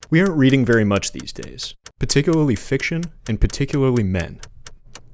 We aren't reading very much these days, particularly fiction and particularly men.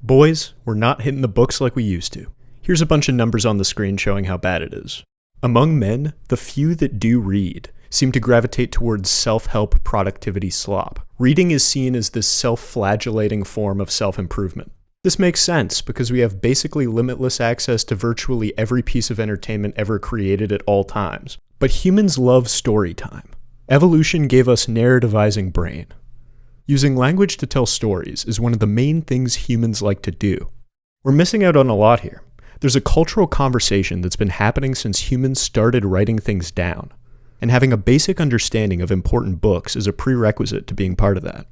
Boys, we're not hitting the books like we used to. Here's a bunch of numbers on the screen showing how bad it is. Among men, the few that do read seem to gravitate towards self-help productivity slop. Reading is seen as this self-flagellating form of self-improvement. This makes sense because we have basically limitless access to virtually every piece of entertainment ever created at all times. But humans love story time. Evolution gave us narrativizing brain. Using language to tell stories is one of the main things humans like to do. We're missing out on a lot here. There's a cultural conversation that's been happening since humans started writing things down, and having a basic understanding of important books is a prerequisite to being part of that.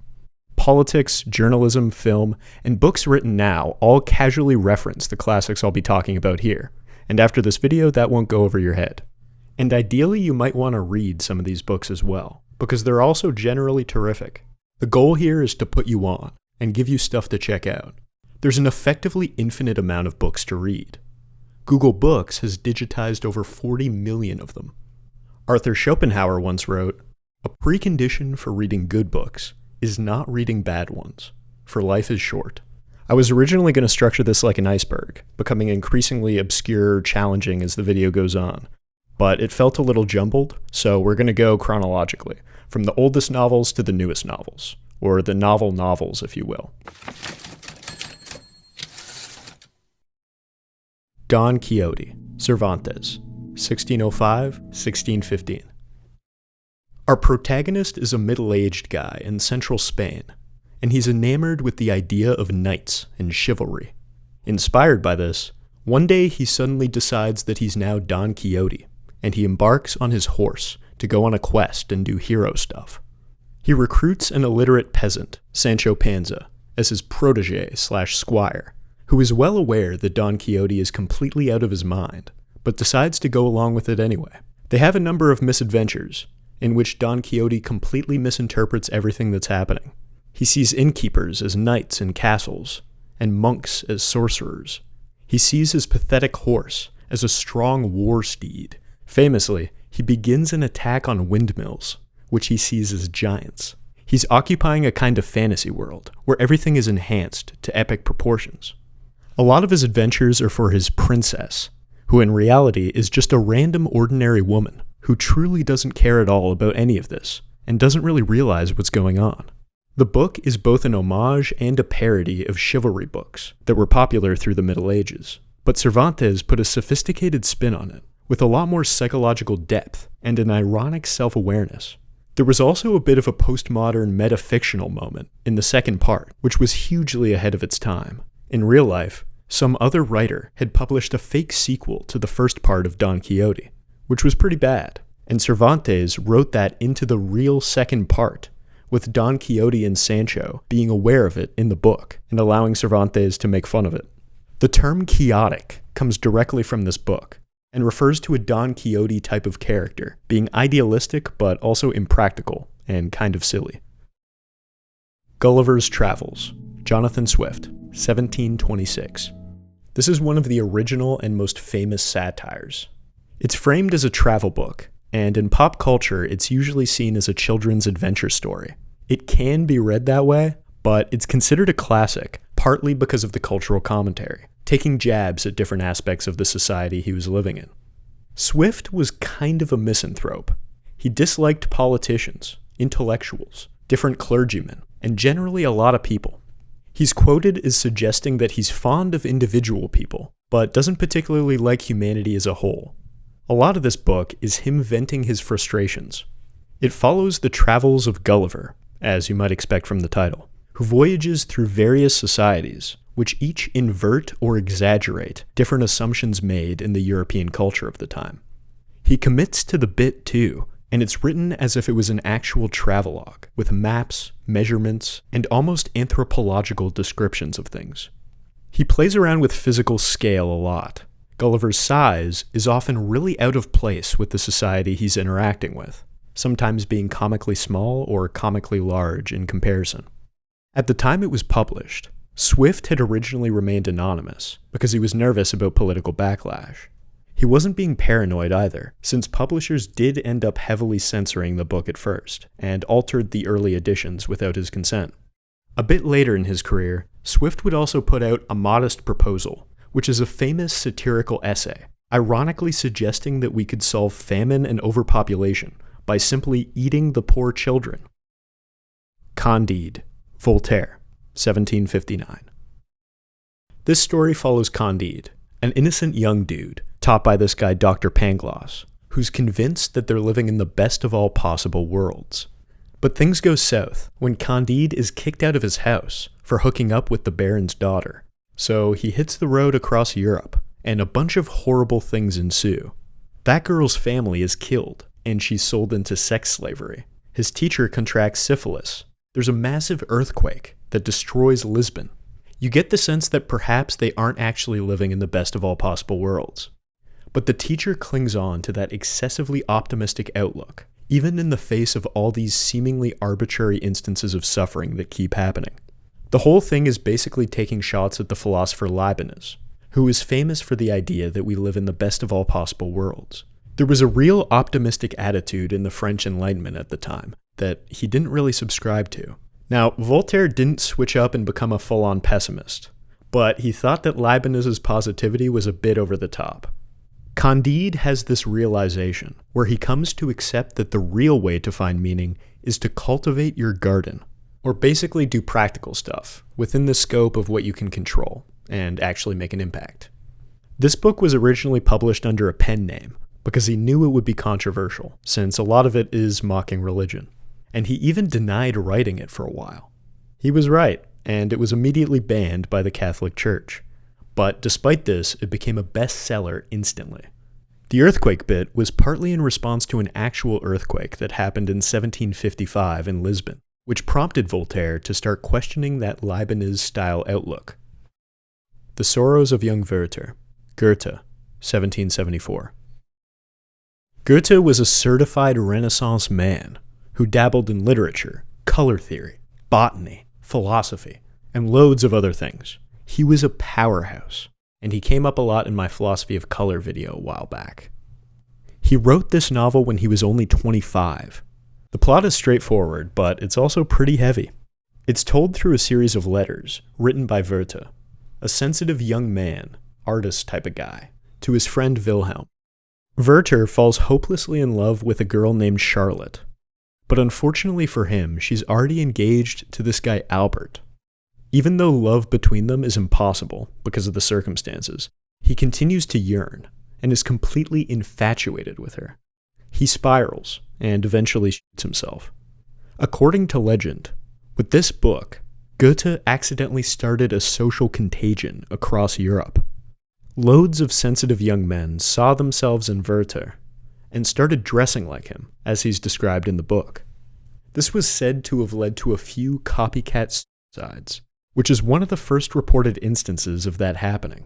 Politics, journalism, film, and books written now all casually reference the classics I'll be talking about here, and after this video that won't go over your head. And ideally you might want to read some of these books as well, because they're also generally terrific. The goal here is to put you on, and give you stuff to check out. There's an effectively infinite amount of books to read. Google Books has digitized over 40 million of them. Arthur Schopenhauer once wrote, "A precondition for reading good books is not reading bad ones, for life is short." I was originally going to structure this like an iceberg, becoming increasingly obscure, challenging as the video goes on. But it felt a little jumbled, so we're going to go chronologically, from the oldest novels to the newest novels, or the novel novels, if you will. Don Quixote, Cervantes, 1605-1615. Our protagonist is a middle-aged guy in central Spain, and he's enamored with the idea of knights and chivalry. Inspired by this, one day he suddenly decides that he's now Don Quixote, and he embarks on his horse to go on a quest and do hero stuff. He recruits an illiterate peasant, Sancho Panza, as his protege/squire, who is well aware that Don Quixote is completely out of his mind, but decides to go along with it anyway. They have a number of misadventures, in which Don Quixote completely misinterprets everything that's happening. He sees innkeepers as knights in castles, and monks as sorcerers. He sees his pathetic horse as a strong war steed. Famously, he begins an attack on windmills, which he sees as giants. He's occupying a kind of fantasy world, where everything is enhanced to epic proportions. A lot of his adventures are for his princess, who in reality is just a random ordinary woman who truly doesn't care at all about any of this, and doesn't really realize what's going on. The book is both an homage and a parody of chivalry books that were popular through the Middle Ages, but Cervantes put a sophisticated spin on it, with a lot more psychological depth and an ironic self-awareness. There was also a bit of a postmodern metafictional moment in the second part, which was hugely ahead of its time. In real life, some other writer had published a fake sequel to the first part of Don Quixote, which was pretty bad, and Cervantes wrote that into the real second part, with Don Quixote and Sancho being aware of it in the book and allowing Cervantes to make fun of it. The term quixotic comes directly from this book, and refers to a Don Quixote type of character, being idealistic but also impractical and kind of silly. Gulliver's Travels, Jonathan Swift, 1726. This is one of the original and most famous satires. It's framed as a travel book, and in pop culture it's usually seen as a children's adventure story. It can be read that way, but it's considered a classic, partly because of the cultural commentary, taking jabs at different aspects of the society he was living in. Swift was kind of a misanthrope. He disliked politicians, intellectuals, different clergymen, and generally a lot of people. He's quoted as suggesting that he's fond of individual people, but doesn't particularly like humanity as a whole. A lot of this book is him venting his frustrations. It follows the travels of Gulliver, as you might expect from the title, who voyages through various societies, which each invert or exaggerate different assumptions made in the European culture of the time. He commits to the bit too, and it's written as if it was an actual travelogue, with maps, measurements, and almost anthropological descriptions of things. He plays around with physical scale a lot. Gulliver's size is often really out of place with the society he's interacting with, sometimes being comically small or comically large in comparison. At the time it was published, Swift had originally remained anonymous because he was nervous about political backlash. He He wasn't being paranoid either, since publishers did end up heavily censoring the book at first, and altered the early editions without his consent. A bit later in his career, Swift would also put out A Modest Proposal, which is a famous satirical essay, ironically suggesting that we could solve famine and overpopulation by simply eating the poor children. Candide, Voltaire, 1759. This story follows Candide, an innocent young dude, taught by this guy Dr. Pangloss, who's convinced that they're living in the best of all possible worlds. But things go south when Candide is kicked out of his house for hooking up with the Baron's daughter. So he hits the road across Europe, and a bunch of horrible things ensue. That girl's family is killed, and she's sold into sex slavery. His teacher contracts syphilis. There's a massive earthquake that destroys Lisbon. You get the sense that perhaps they aren't actually living in the best of all possible worlds. But the teacher clings on to that excessively optimistic outlook, even in the face of all these seemingly arbitrary instances of suffering that keep happening. The whole thing is basically taking shots at the philosopher Leibniz, who is famous for the idea that we live in the best of all possible worlds. There was a real optimistic attitude in the French Enlightenment at the time that he didn't really subscribe to. Now, Voltaire didn't switch up and become a full-on pessimist, but he thought that Leibniz's positivity was a bit over the top. Candide has this realization, where he comes to accept that the real way to find meaning is to cultivate your garden, or basically do practical stuff within the scope of what you can control, and actually make an impact. This book was originally published under a pen name, because he knew it would be controversial, since a lot of it is mocking religion. And he even denied writing it for a while. He was right, and it was immediately banned by the Catholic Church. But despite this, it became a bestseller instantly. The earthquake bit was partly in response to an actual earthquake that happened in 1755 in Lisbon, which prompted Voltaire to start questioning that Leibniz-style outlook. The Sorrows of Young Werther, Goethe, 1774. Goethe was a certified Renaissance man who dabbled in literature, color theory, botany, philosophy, and loads of other things. He was a powerhouse, and he came up a lot in my philosophy of color video a while back. He wrote this novel when he was only 25. The plot is straightforward, but it's also pretty heavy. It's told through a series of letters written by Werther, a sensitive young man, artist type of guy, to his friend Wilhelm. Werther falls hopelessly in love with a girl named Charlotte, but unfortunately for him, she's already engaged to this guy Albert. Even though love between them is impossible because of the circumstances, he continues to yearn and is completely infatuated with her. He spirals and eventually shoots himself. According to legend, with this book, Goethe accidentally started a social contagion across Europe. Loads of sensitive young men saw themselves in Werther and started dressing like him, as he's described in the book. This was said to have led to a few copycat suicides, which is one of the first reported instances of that happening.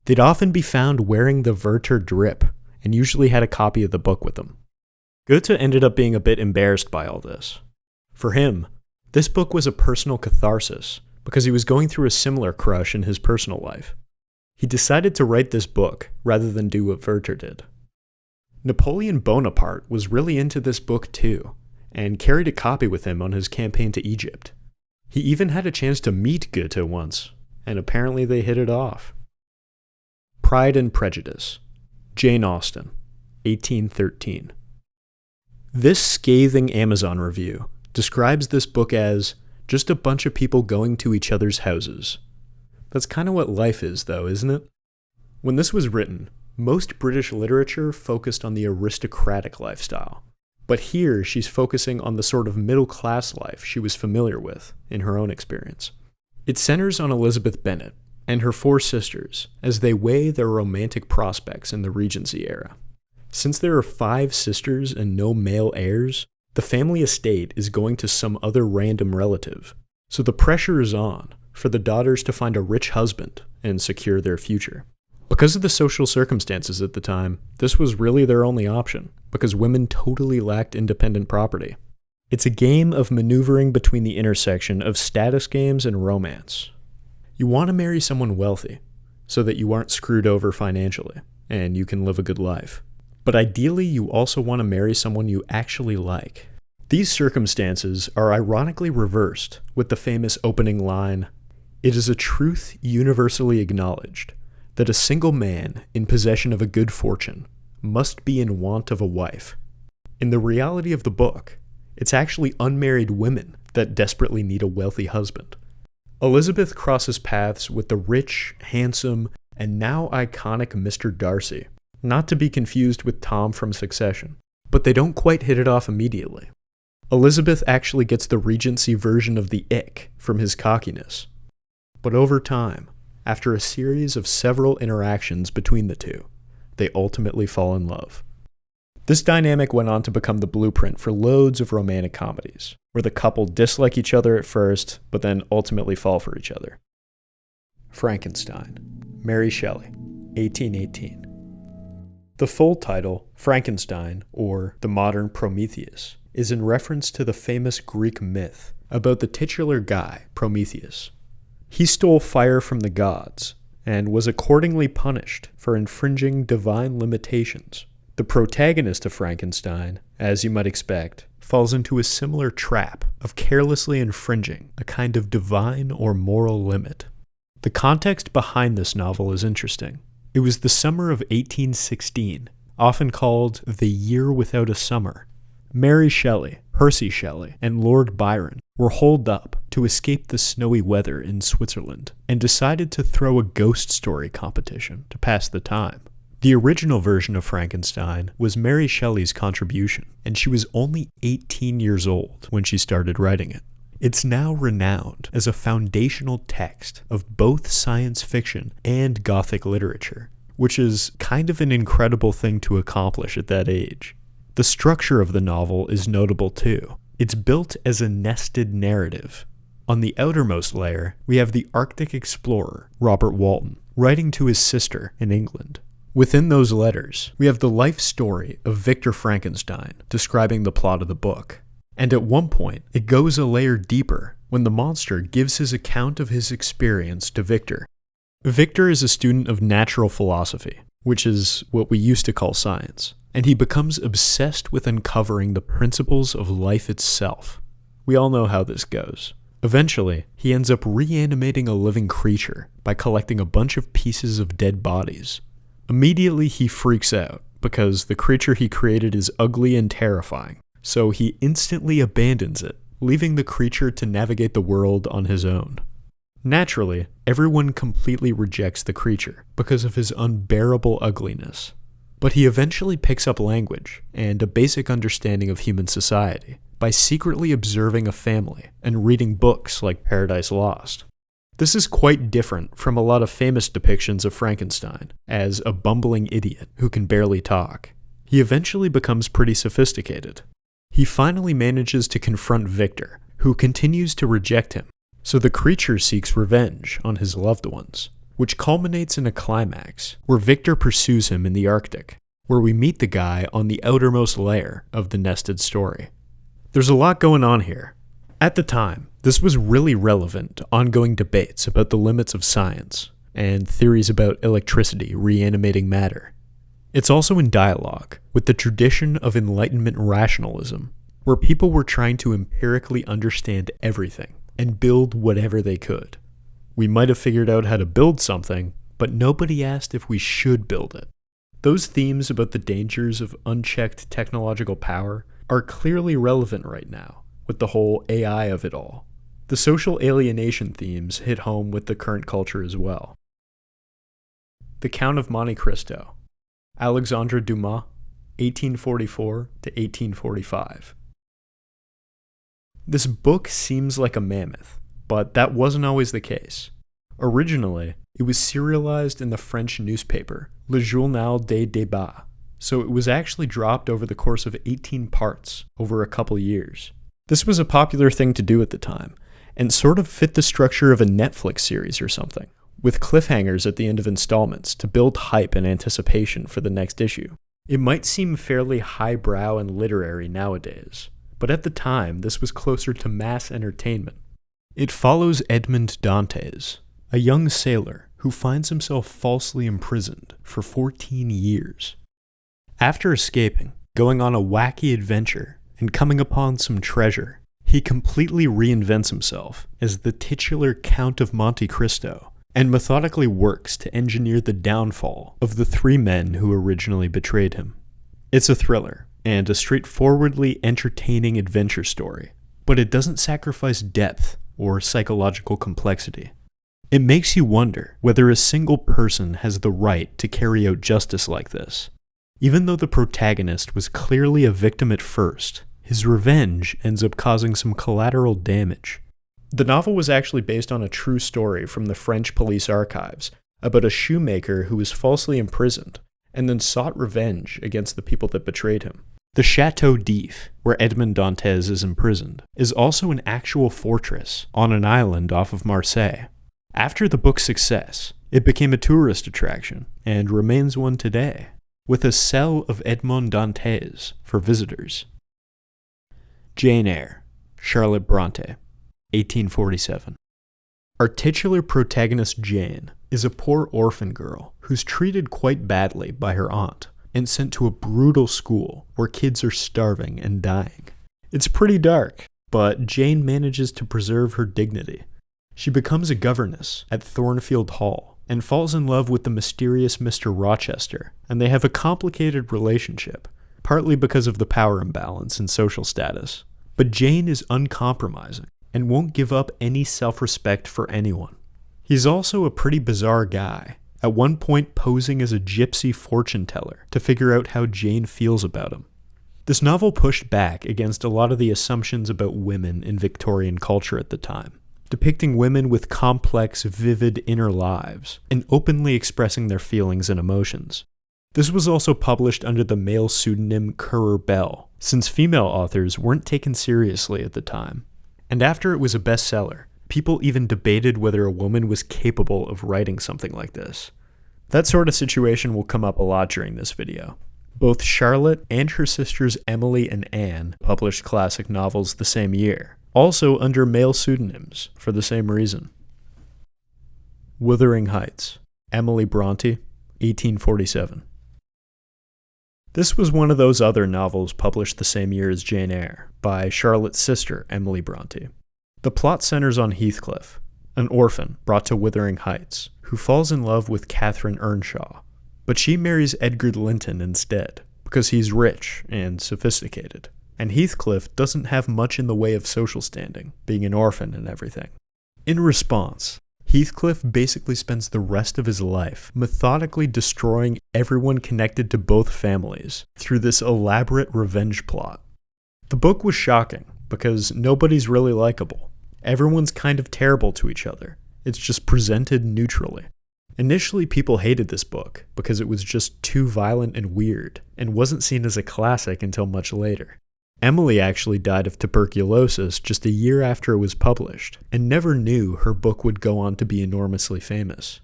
They'd often be found wearing the Werther drip, and usually had a copy of the book with them. Goethe ended up being a bit embarrassed by all this. For him, this book was a personal catharsis, because he was going through a similar crush in his personal life. He decided to write this book rather than do what Werther did. Napoleon Bonaparte was really into this book too, and carried a copy with him on his campaign to Egypt. He even had a chance to meet Goethe once, and apparently they hit it off. Pride and Prejudice, Jane Austen, 1813. This scathing Amazon review describes this book as just a bunch of people going to each other's houses. That's kind of what life is, though, isn't it? When this was written, most British literature focused on the aristocratic lifestyle, but here she's focusing on the sort of middle-class life she was familiar with in her own experience. It centers on Elizabeth Bennet and her 4 sisters as they weigh their romantic prospects in the Regency era. Since there are 5 sisters and no male heirs, the family estate is going to some other random relative, so the pressure is on for the daughters to find a rich husband and secure their future. Because of the social circumstances at the time, this was really their only option, because women totally lacked independent property. It's a game of maneuvering between the intersection of status games and romance. You want to marry someone wealthy, so that you aren't screwed over financially, and you can live a good life. But ideally, you also want to marry someone you actually like. These circumstances are ironically reversed with the famous opening line, "It is a truth universally acknowledged that a single man in possession of a good fortune must be in want of a wife." In the reality of the book, it's actually unmarried women that desperately need a wealthy husband. Elizabeth crosses paths with the rich, handsome, and now iconic Mr. Darcy, not to be confused with Tom from Succession, but they don't quite hit it off immediately. Elizabeth actually gets the Regency version of the ick from his cockiness. But over time, after a series of several interactions between the two, they ultimately fall in love. This dynamic went on to become the blueprint for loads of romantic comedies, where the couple dislike each other at first, but then ultimately fall for each other. Frankenstein, Mary Shelley, 1818. The full title, Frankenstein, or The Modern Prometheus, is in reference to the famous Greek myth about the titular guy, Prometheus. He stole fire from the gods, and was accordingly punished for infringing divine limitations. The protagonist of Frankenstein, as you might expect, falls into a similar trap of carelessly infringing a kind of divine or moral limit. The context behind this novel is interesting. It was the summer of 1816, often called the Year Without a Summer. Mary Shelley, Percy Shelley, and Lord Byron were holed up to escape the snowy weather in Switzerland and decided to throw a ghost story competition to pass the time. The original version of Frankenstein was Mary Shelley's contribution, and she was only 18 years old when she started writing it. It's now renowned as a foundational text of both science fiction and Gothic literature, which is kind of an incredible thing to accomplish at that age. The structure of the novel is notable too. It's built as a nested narrative. On the outermost layer, we have the Arctic explorer, Robert Walton, writing to his sister in England. Within those letters, we have the life story of Victor Frankenstein, describing the plot of the book. And at one point, it goes a layer deeper when the monster gives his account of his experience to Victor. Victor is a student of natural philosophy, which is what we used to call science, and he becomes obsessed with uncovering the principles of life itself. We all know how this goes. Eventually, he ends up reanimating a living creature by collecting a bunch of pieces of dead bodies. Immediately, he freaks out because the creature he created is ugly and terrifying, so he instantly abandons it, leaving the creature to navigate the world on his own. Naturally, everyone completely rejects the creature because of his unbearable ugliness. But he eventually picks up language and a basic understanding of human society by secretly observing a family and reading books like Paradise Lost. This is quite different from a lot of famous depictions of Frankenstein as a bumbling idiot who can barely talk. He eventually becomes pretty sophisticated. He finally manages to confront Victor, who continues to reject him, so the creature seeks revenge on his loved ones, which culminates in a climax where Victor pursues him in the Arctic, where we meet the guy on the outermost layer of the nested story. There's a lot going on here. At the time, this was really relevant to ongoing debates about the limits of science and theories about electricity reanimating matter. It's also in dialogue with the tradition of Enlightenment rationalism, where people were trying to empirically understand everything and build whatever they could. We might have figured out how to build something, but nobody asked if we should build it. Those themes about the dangers of unchecked technological power are clearly relevant right now, with the whole AI of it all. The social alienation themes hit home with the current culture as well. The Count of Monte Cristo, Alexandre Dumas, 1844 to 1845. This book seems like a mammoth, but that wasn't always the case. Originally, it was serialized in the French newspaper, Le Journal des Débats, so it was actually dropped over the course of 18 parts over a couple years. This was a popular thing to do at the time, and sort of fit the structure of a Netflix series or something, with cliffhangers at the end of installments to build hype and anticipation for the next issue. It might seem fairly highbrow and literary nowadays, but at the time this was closer to mass entertainment. It follows Edmond Dantes, a young sailor who who finds himself falsely imprisoned for 14 years. After escaping, going on a wacky adventure, and coming upon some treasure, he completely reinvents himself as the titular Count of Monte Cristo, and methodically works to engineer the downfall of the 3 men who originally betrayed him. It's a thriller, and a straightforwardly entertaining adventure story, but it doesn't sacrifice depth or psychological complexity. It makes you wonder whether a single person has the right to carry out justice like this. Even though the protagonist was clearly a victim at first, his revenge ends up causing some collateral damage. The novel was actually based on a true story from the French police archives about a shoemaker who was falsely imprisoned and then sought revenge against the people that betrayed him. The Château d'If, where Edmond Dantes is imprisoned, is also an actual fortress on an island off of Marseille. After the book's success, it became a tourist attraction and remains one today, with a cell of Edmond Dantes for visitors. Jane Eyre, Charlotte Bronte, 1847. Our titular protagonist Jane is a poor orphan girl who's treated quite badly by her aunt and sent to a brutal school where kids are starving and dying. It's pretty dark, but Jane manages to preserve her dignity. She becomes a governess at Thornfield Hall and falls in love with the mysterious Mr. Rochester, and they have a complicated relationship, partly because of the power imbalance and social status. But Jane is uncompromising and won't give up any self-respect for anyone. He's also a pretty bizarre guy, at one point posing as a gypsy fortune teller to figure out how Jane feels about him. This novel pushed back against a lot of the assumptions about women in Victorian culture at the time, depicting women with complex, vivid inner lives and openly expressing their feelings and emotions. This was also published under the male pseudonym Currer Bell, since female authors weren't taken seriously at the time. And after it was a bestseller, people even debated whether a woman was capable of writing something like this. That sort of situation will come up a lot during this video. Both Charlotte and her sisters Emily and Anne published classic novels the same year, also under male pseudonyms for the same reason. Wuthering Heights, Emily Bronte, 1847. This was one of those other novels published the same year as Jane Eyre, by Charlotte's sister, Emily Bronte. The plot centers on Heathcliff, an orphan brought to Wuthering Heights, who falls in love with Catherine Earnshaw. But she marries Edgar Linton instead, because he's rich and sophisticated, and Heathcliff doesn't have much in the way of social standing, being an orphan and everything. In response, Heathcliff basically spends the rest of his life methodically destroying everyone connected to both families through this elaborate revenge plot. The book was shocking because nobody's really likable. Everyone's kind of terrible to each other. It's just presented neutrally. Initially, people hated this book because it was just too violent and weird and wasn't seen as a classic until much later. Emily actually died of tuberculosis just a year after it was published, and never knew her book would go on to be enormously famous.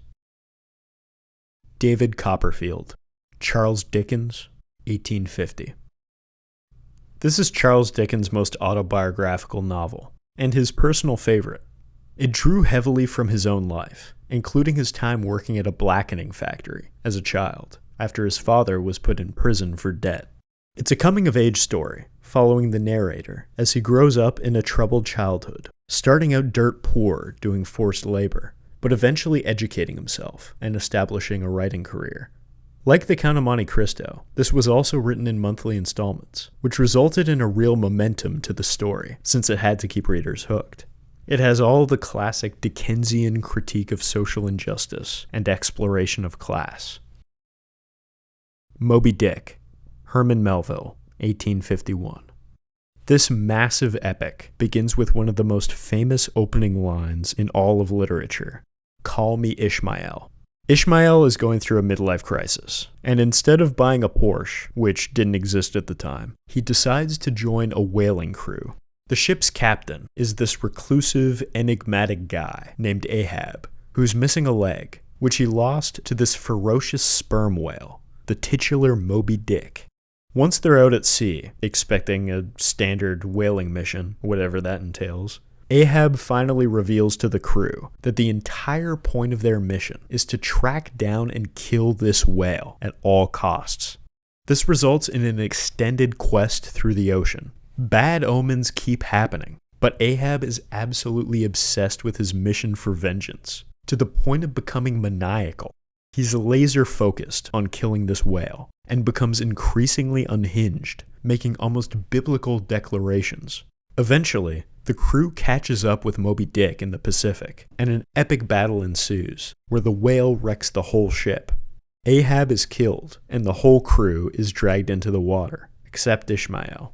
David Copperfield, Charles Dickens, 1850. This is Charles Dickens' most autobiographical novel, and his personal favorite. It drew heavily from his own life, including his time working at a blackening factory as a child, after his father was put in prison for debt. It's a coming-of-age story, following the narrator as he grows up in a troubled childhood, starting out dirt poor doing forced labor, but eventually educating himself and establishing a writing career. Like the Count of Monte Cristo, this was also written in monthly installments, which resulted in a real momentum to the story, since it had to keep readers hooked. It has all the classic Dickensian critique of social injustice and exploration of class. Moby Dick, Herman Melville, 1851. This massive epic begins with one of the most famous opening lines in all of literature, "Call me Ishmael." Ishmael is going through a midlife crisis, and instead of buying a Porsche, which didn't exist at the time, he decides to join a whaling crew. The ship's captain is this reclusive, enigmatic guy named Ahab, who's missing a leg, which he lost to this ferocious sperm whale, the titular Moby Dick. Once they're out at sea, expecting a standard whaling mission, whatever that entails, Ahab finally reveals to the crew that the entire point of their mission is to track down and kill this whale at all costs. This results in an extended quest through the ocean. Bad omens keep happening, but Ahab is absolutely obsessed with his mission for vengeance, to the point of becoming maniacal. He's laser focused on killing this whale, and becomes increasingly unhinged, making almost biblical declarations. Eventually, the crew catches up with Moby Dick in the Pacific, and an epic battle ensues, where the whale wrecks the whole ship. Ahab is killed, and the whole crew is dragged into the water, except Ishmael.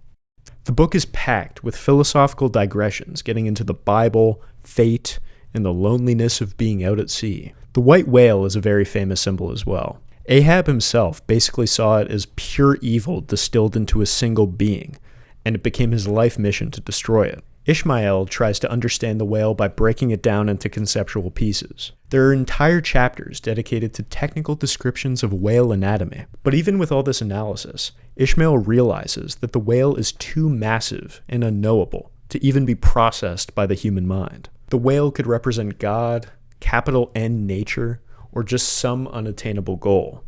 The book is packed with philosophical digressions getting into the Bible, fate, and the loneliness of being out at sea. The white whale is a very famous symbol as well. Ahab himself basically saw it as pure evil distilled into a single being, and it became his life mission to destroy it. Ishmael tries to understand the whale by breaking it down into conceptual pieces. There are entire chapters dedicated to technical descriptions of whale anatomy, but even with all this analysis, Ishmael realizes that the whale is too massive and unknowable to even be processed by the human mind. The whale could represent God, capital N nature, or just some unattainable goal.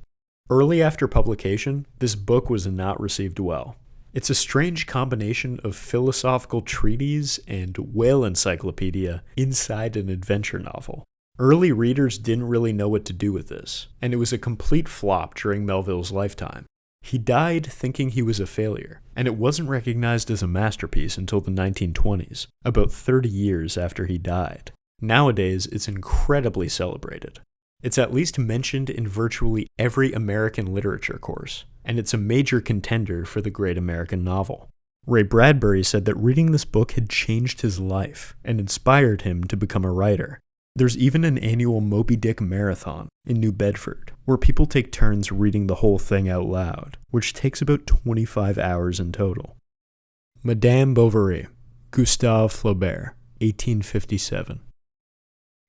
Early after publication, this book was not received well. It's a strange combination of philosophical treatise and whale encyclopedia inside an adventure novel. Early readers didn't really know what to do with this, and it was a complete flop during Melville's lifetime. He died thinking he was a failure, and it wasn't recognized as a masterpiece until the 1920s, about 30 years after he died. Nowadays, it's incredibly celebrated. It's at least mentioned in virtually every American literature course, and it's a major contender for the great American novel. Ray Bradbury said that reading this book had changed his life and inspired him to become a writer. There's even an annual Moby Dick marathon in New Bedford, where people take turns reading the whole thing out loud, which takes about 25 hours in total. Madame Bovary, Gustave Flaubert, 1857.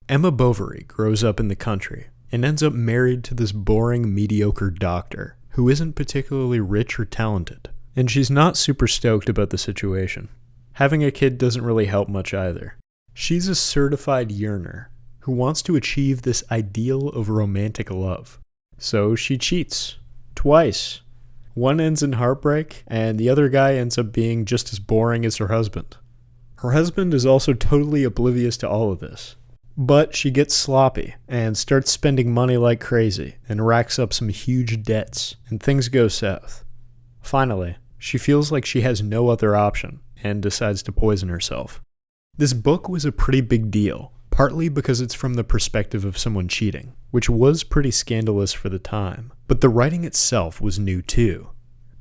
Emma Bovary grows up in the country and ends up married to this boring, mediocre doctor who isn't particularly rich or talented, and she's not super stoked about the situation. Having a kid doesn't really help much either. She's a certified yearner who wants to achieve this ideal of romantic love. So she cheats. Twice. One ends in heartbreak, and the other guy ends up being just as boring as her husband. Her husband is also totally oblivious to all of this. But she gets sloppy and starts spending money like crazy and racks up some huge debts, and things go south. Finally, she feels like she has no other option and decides to poison herself. This book was a pretty big deal, partly because it's from the perspective of someone cheating, which was pretty scandalous for the time, but the writing itself was new too.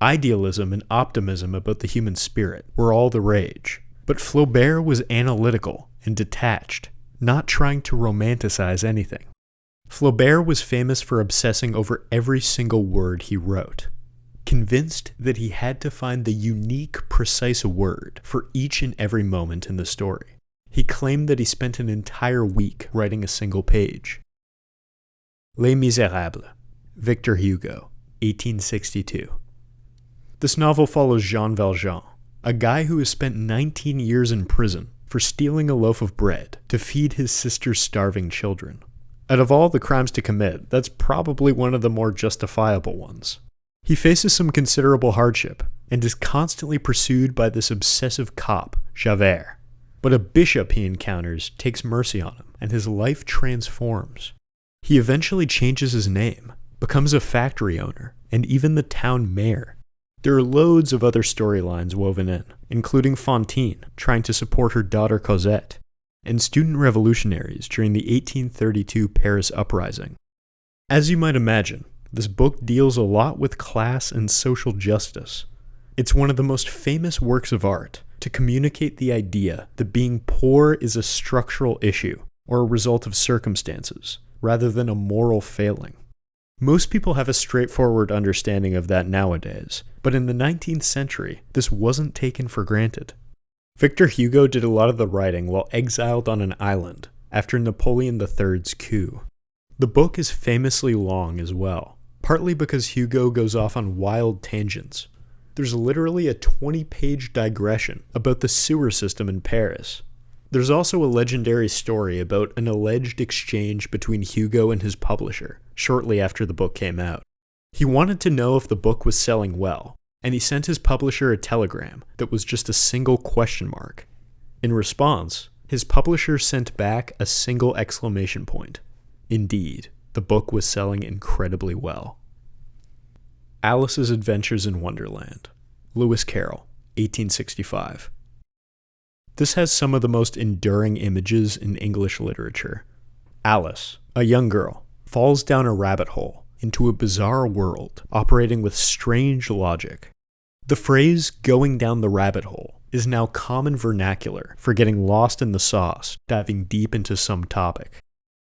Idealism and optimism about the human spirit were all the rage, but Flaubert was analytical and detached, not trying to romanticize anything. Flaubert was famous for obsessing over every single word he wrote, convinced that he had to find the unique, precise word for each and every moment in the story. He claimed that he spent an entire week writing a single page. Les Miserables, Victor Hugo, 1862. This novel follows Jean Valjean, a guy who has spent 19 years in prison for stealing a loaf of bread to feed his sister's starving children. Out of all the crimes to commit, that's probably one of the more justifiable ones. He faces some considerable hardship and is constantly pursued by this obsessive cop, Javert. But a bishop he encounters takes mercy on him, and his life transforms. He eventually changes his name, becomes a factory owner, and even the town mayor. There are loads of other storylines woven in, including Fantine trying to support her daughter Cosette, and student revolutionaries during the 1832 Paris uprising. As you might imagine, this book deals a lot with class and social justice. It's one of the most famous works of art to communicate the idea that being poor is a structural issue or a result of circumstances, rather than a moral failing. Most people have a straightforward understanding of that nowadays, but in the 19th century, this wasn't taken for granted. Victor Hugo did a lot of the writing while exiled on an island after Napoleon III's coup. The book is famously long as well, partly because Hugo goes off on wild tangents. There's literally a 20-page digression about the sewer system in Paris. There's also a legendary story about an alleged exchange between Hugo and his publisher shortly after the book came out. He wanted to know if the book was selling well, and he sent his publisher a telegram that was just a single question mark. In response, his publisher sent back a single exclamation point. Indeed, the book was selling incredibly well. Alice's Adventures in Wonderland, Lewis Carroll, 1865. This has some of the most enduring images in English literature. Alice, a young girl, falls down a rabbit hole into a bizarre world operating with strange logic. The phrase "going down the rabbit hole" is now common vernacular for getting lost in the sauce, diving deep into some topic.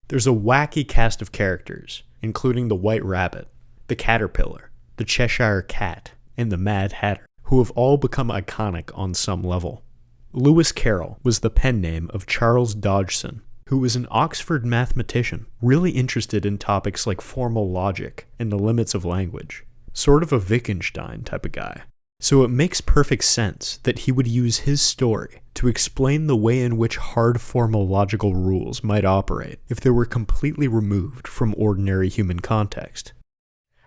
There's a wacky cast of characters, including the White Rabbit, the Caterpillar, the Cheshire Cat, and the Mad Hatter, who have all become iconic on some level. Lewis Carroll was the pen name of Charles Dodgson, who was an Oxford mathematician, really interested in topics like formal logic and the limits of language. Sort of a Wittgenstein type of guy. So it makes perfect sense that he would use his story to explain the way in which hard formal logical rules might operate if they were completely removed from ordinary human context.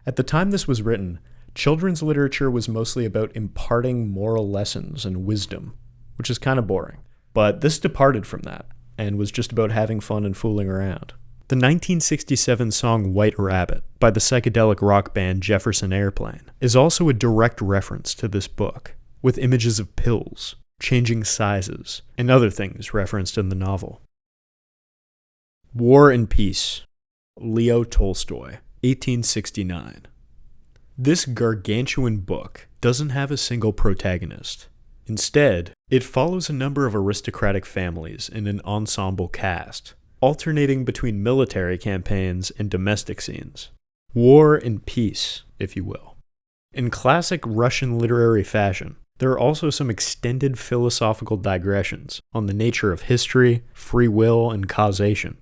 At the time this was written, children's literature was mostly about imparting moral lessons and wisdom, which is kind of boring. But this departed from that, and was just about having fun and fooling around. The 1967 song White Rabbit by the psychedelic rock band Jefferson Airplane is also a direct reference to this book, with images of pills, changing sizes, and other things referenced in the novel. War and Peace, Leo Tolstoy, 1869. This gargantuan book doesn't have a single protagonist. Instead, it follows a number of aristocratic families in an ensemble cast, alternating between military campaigns and domestic scenes. War and peace, if you will. In classic Russian literary fashion, there are also some extended philosophical digressions on the nature of history, free will, and causation.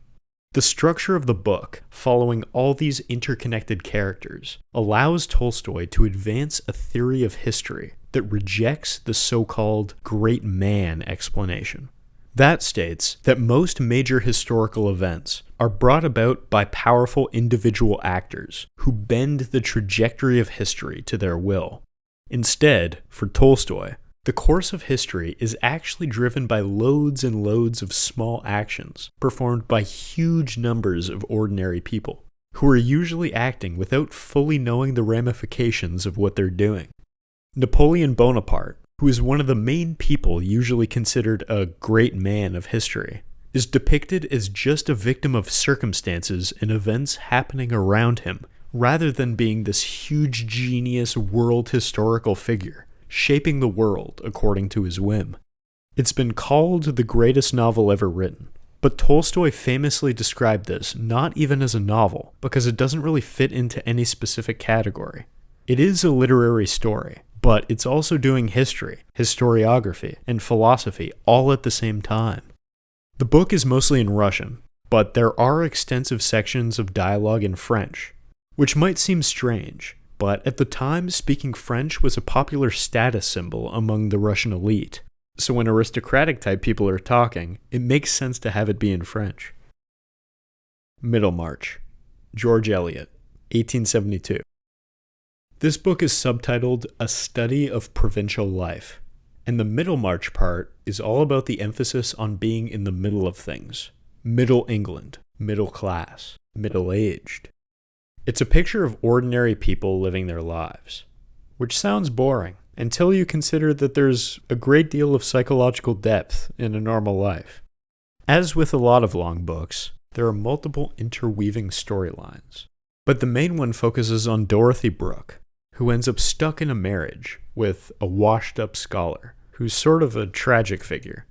The structure of the book, following all these interconnected characters, allows Tolstoy to advance a theory of history that rejects the so-called great man explanation. That states that most major historical events are brought about by powerful individual actors who bend the trajectory of history to their will. Instead, for Tolstoy, the course of history is actually driven by loads and loads of small actions performed by huge numbers of ordinary people, who are usually acting without fully knowing the ramifications of what they're doing. Napoleon Bonaparte, who is one of the main people usually considered a great man of history, is depicted as just a victim of circumstances and events happening around him, rather than being this huge genius world historical figure, shaping the world according to his whim. It's been called the greatest novel ever written, but Tolstoy famously described this not even as a novel, because it doesn't really fit into any specific category. It is a literary story, but it's also doing history, historiography, and philosophy all at the same time. The book is mostly in Russian, but there are extensive sections of dialogue in French, which might seem strange, but at the time speaking French was a popular status symbol among the Russian elite, so when aristocratic type people are talking, it makes sense to have it be in French. Middlemarch, George Eliot, 1872. This book is subtitled A Study of Provincial Life, and the Middlemarch part is all about the emphasis on being in the middle of things. Middle England, middle class, middle-aged. It's a picture of ordinary people living their lives, which sounds boring until you consider that there's a great deal of psychological depth in a normal life. As with a lot of long books, there are multiple interweaving storylines, but the main one focuses on Dorothy Brooke, who ends up stuck in a marriage with a washed-up scholar, who's sort of a tragic figure.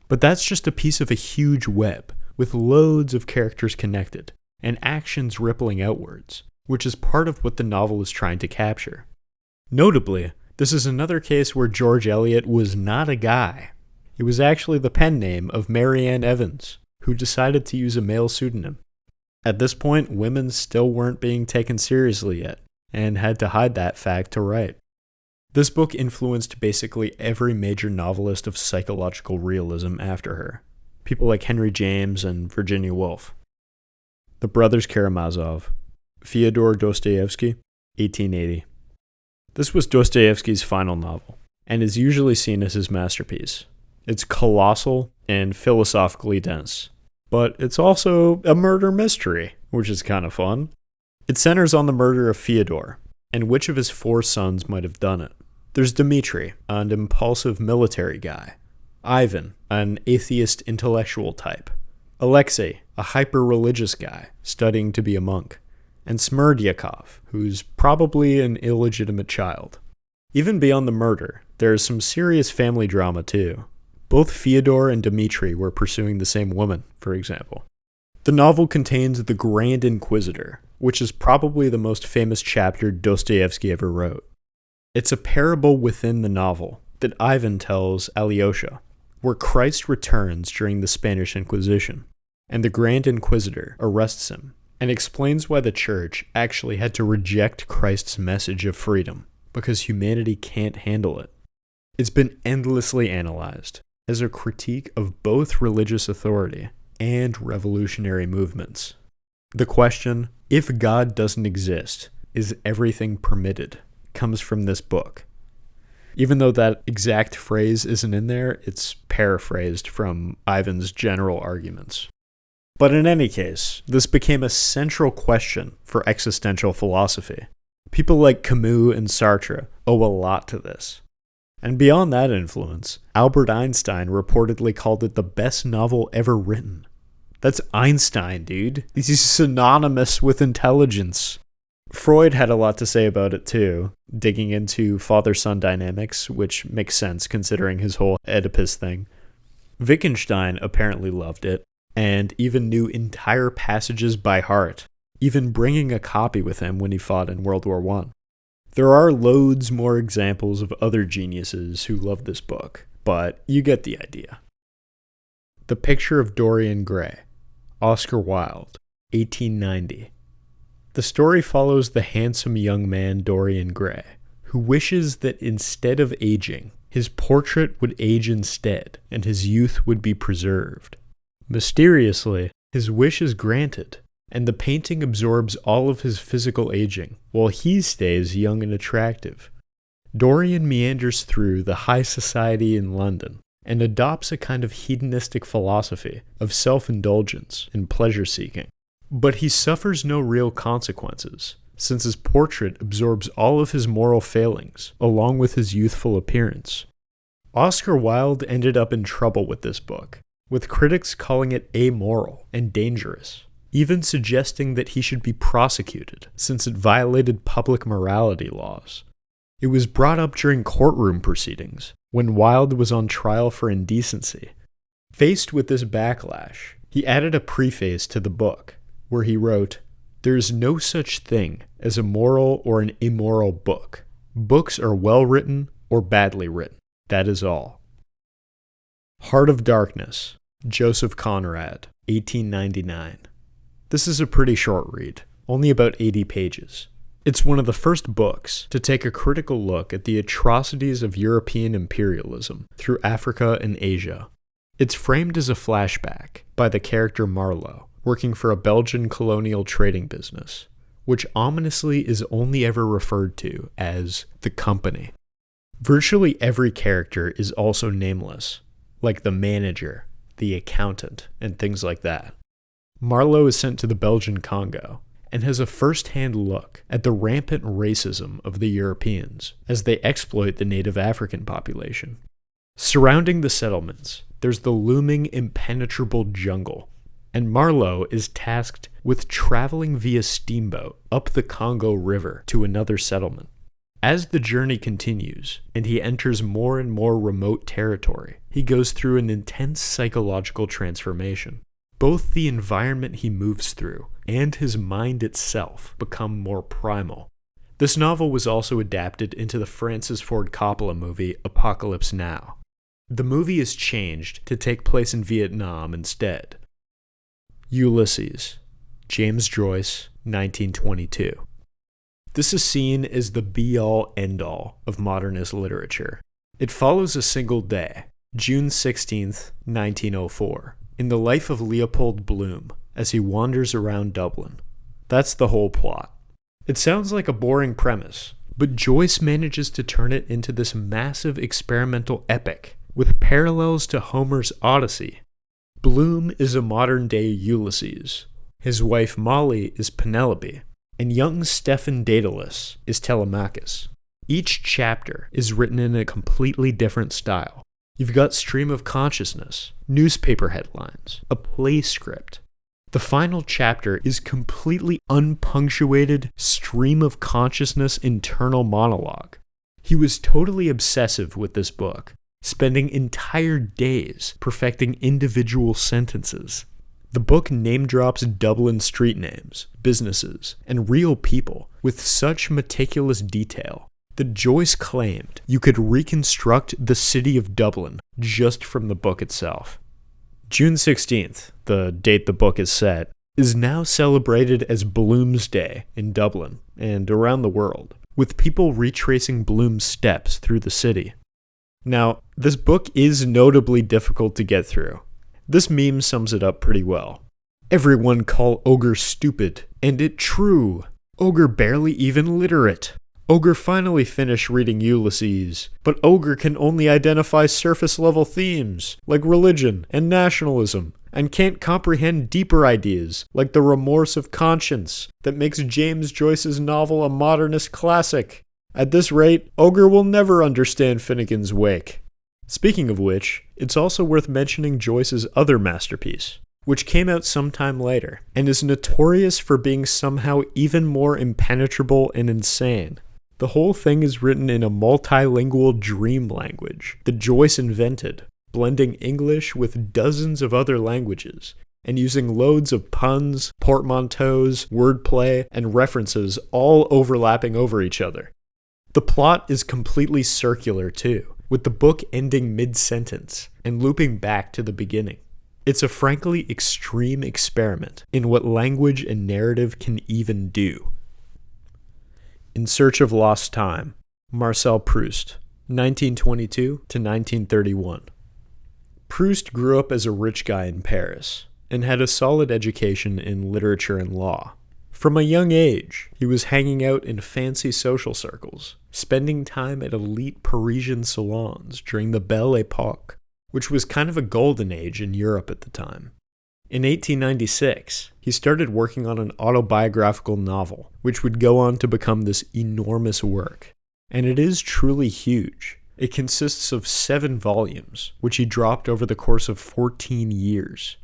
But that's just a piece of a huge web, with loads of characters connected, and actions rippling outwards, which is part of what the novel is trying to capture. Notably, this is another case where George Eliot was not a guy. It was actually the pen name of Mary Ann Evans, who decided to use a male pseudonym. At this point, women still weren't being taken seriously yet, and had to hide that fact to write. This book influenced basically every major novelist of psychological realism after her. people like Henry James and Virginia Woolf. The Brothers Karamazov, Fyodor Dostoevsky, 1880. This was Dostoevsky's final novel, and is usually seen as his masterpiece. It's colossal and philosophically dense, but it's also a murder mystery, which is kind of fun. It centers on the murder of Fyodor, and which of his 4 sons might have done it. There's Dmitri, an impulsive military guy. Ivan, an atheist intellectual type. Alexei, a hyper-religious guy, studying to be a monk. And Smerdyakov, who's probably an illegitimate child. Even beyond the murder, there's some serious family drama too. Both Fyodor and Dmitri were pursuing the same woman, for example. The novel contains the Grand Inquisitor, which is probably the most famous chapter Dostoevsky ever wrote. It's a parable within the novel that Ivan tells Alyosha, where Christ returns during the Spanish Inquisition, and the Grand Inquisitor arrests him and explains why the church actually had to reject Christ's message of freedom, because humanity can't handle it. It's been endlessly analyzed as a critique of both religious authority and revolutionary movements. The question, if God doesn't exist, is everything permitted, comes from this book. Even though that exact phrase isn't in there, it's paraphrased from Ivan's general arguments. But in any case, this became a central question for existential philosophy. People like Camus and Sartre owe a lot to this. And beyond that influence, Albert Einstein reportedly called it the best novel ever written. That's Einstein, dude. He's synonymous with intelligence. Freud had a lot to say about it too, digging into father-son dynamics, which makes sense considering his whole Oedipus thing. Wittgenstein apparently loved it, and even knew entire passages by heart, even bringing a copy with him when he fought in World War I. There are loads more examples of other geniuses who love this book, but you get the idea. The Picture of Dorian Gray, Oscar Wilde, 1890. The story follows the handsome young man Dorian Gray, who wishes that instead of aging, his portrait would age instead, and his youth would be preserved. Mysteriously, his wish is granted, and the painting absorbs all of his physical aging, while he stays young and attractive. Dorian meanders through the high society in London, and adopts a kind of hedonistic philosophy of self-indulgence and pleasure-seeking. But he suffers no real consequences, since his portrait absorbs all of his moral failings, along with his youthful appearance. Oscar Wilde ended up in trouble with this book, with critics calling it amoral and dangerous, even suggesting that he should be prosecuted, since it violated public morality laws. It was brought up during courtroom proceedings, when Wilde was on trial for indecency. Faced with this backlash, he added a preface to the book, where he wrote, "There is no such thing as a moral or an immoral book. Books are well written or badly written. That is all." Heart of Darkness, Joseph Conrad, 1899. This is a pretty short read, only about 80 pages. It's one of the first books to take a critical look at the atrocities of European imperialism through Africa and Asia. It's framed as a flashback by the character Marlowe, working for a Belgian colonial trading business, which ominously is only ever referred to as the company. Virtually every character is also nameless, like the manager, the accountant, and things like that. Marlowe is sent to the Belgian Congo, and has a first-hand look at the rampant racism of the Europeans as they exploit the native African population. Surrounding the settlements, there's the looming impenetrable jungle, and Marlowe is tasked with traveling via steamboat up the Congo River to another settlement. As the journey continues, and he enters more and more remote territory, he goes through an intense psychological transformation. Both the environment he moves through and his mind itself become more primal. This novel was also adapted into the Francis Ford Coppola movie Apocalypse Now. The movie is changed to take place in Vietnam instead. Ulysses, James Joyce, 1922. This is seen as the be-all, end-all of modernist literature. It follows a single day, June 16th, 1904, in the life of Leopold Bloom as he wanders around Dublin. That's the whole plot. It sounds like a boring premise, but Joyce manages to turn it into this massive experimental epic with parallels to Homer's Odyssey. Bloom is a modern-day Ulysses. His wife Molly is Penelope, and young Stephen Daedalus is Telemachus. Each chapter is written in a completely different style. You've got stream of consciousness, newspaper headlines, a play script. The final chapter is completely unpunctuated stream of consciousness internal monologue. He was totally obsessive with this book, spending entire days perfecting individual sentences. The book name drops Dublin street names, businesses, and real people with such meticulous detail that Joyce claimed you could reconstruct the city of Dublin just from the book itself. June 16th, the date the book is set, is now celebrated as Bloom's Day in Dublin and around the world, with people retracing Bloom's steps through the city. Now, this book is notably difficult to get through. This meme sums it up pretty well. Everyone call Ogre stupid, and it true. Ogre barely even literate. Ogre finally finished reading Ulysses, but Ogre can only identify surface-level themes, like religion and nationalism, and can't comprehend deeper ideas, like the remorse of conscience, that makes James Joyce's novel a modernist classic. At this rate, Ogre will never understand Finnegan's Wake. Speaking of which, it's also worth mentioning Joyce's other masterpiece, which came out sometime later, and is notorious for being somehow even more impenetrable and insane. The whole thing is written in a multilingual dream language that Joyce invented, blending English with dozens of other languages, and using loads of puns, portmanteaus, wordplay, and references all overlapping over each other. The plot is completely circular too, with the book ending mid-sentence and looping back to the beginning. It's a frankly extreme experiment in what language and narrative can even do. In Search of Lost Time, Marcel Proust, 1922 to 1931. Proust grew up as a rich guy in Paris and had a solid education in literature and law. From a young age, he was hanging out in fancy social circles, spending time at elite Parisian salons during the Belle Époque, which was kind of a golden age in Europe at the time. In 1896, he started working on an autobiographical novel, which would go on to become this enormous work. And it is truly huge. It consists of 7 volumes, which he dropped over the course of 14 years.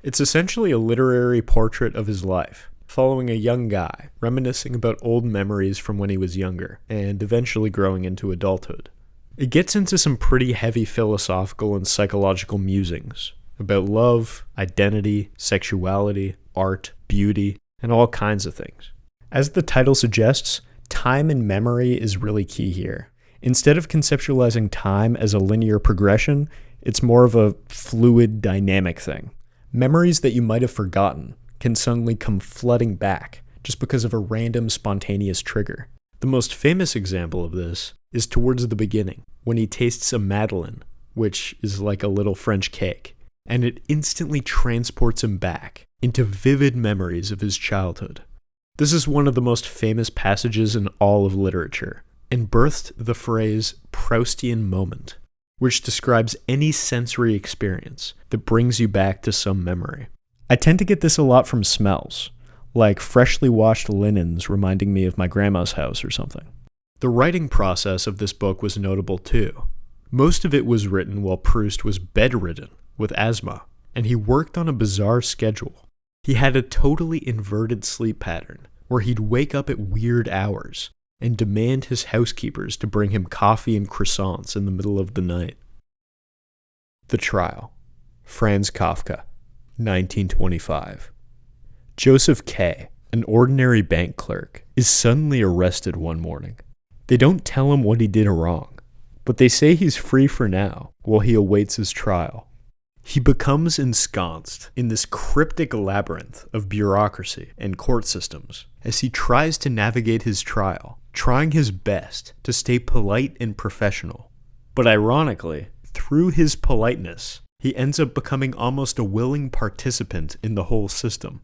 It's essentially a literary portrait of his life, following a young guy, reminiscing about old memories from when he was younger, and eventually growing into adulthood. It gets into some pretty heavy philosophical and psychological musings about love, identity, sexuality, art, beauty, and all kinds of things. As the title suggests, time and memory is really key here. Instead of conceptualizing time as a linear progression, it's more of a fluid, dynamic thing. Memories that you might have forgotten can suddenly come flooding back just because of a random spontaneous trigger. The most famous example of this is towards the beginning, when he tastes a madeleine, which is like a little French cake, and it instantly transports him back into vivid memories of his childhood. This is one of the most famous passages in all of literature, and birthed the phrase Proustian moment, which describes any sensory experience that brings you back to some memory. I tend to get this a lot from smells, like freshly washed linens reminding me of my grandma's house or something. The writing process of this book was notable too. Most of it was written while Proust was bedridden with asthma, and he worked on a bizarre schedule. He had a totally inverted sleep pattern, where he'd wake up at weird hours and demand his housekeepers to bring him coffee and croissants in the middle of the night. The Trial. Franz Kafka, 1925. Joseph K., an ordinary bank clerk, is suddenly arrested one morning. They don't tell him what he did wrong, but they say he's free for now while he awaits his trial. He becomes ensconced in this cryptic labyrinth of bureaucracy and court systems as he tries to navigate his trial, trying his best to stay polite and professional. But ironically, through his politeness, he ends up becoming almost a willing participant in the whole system.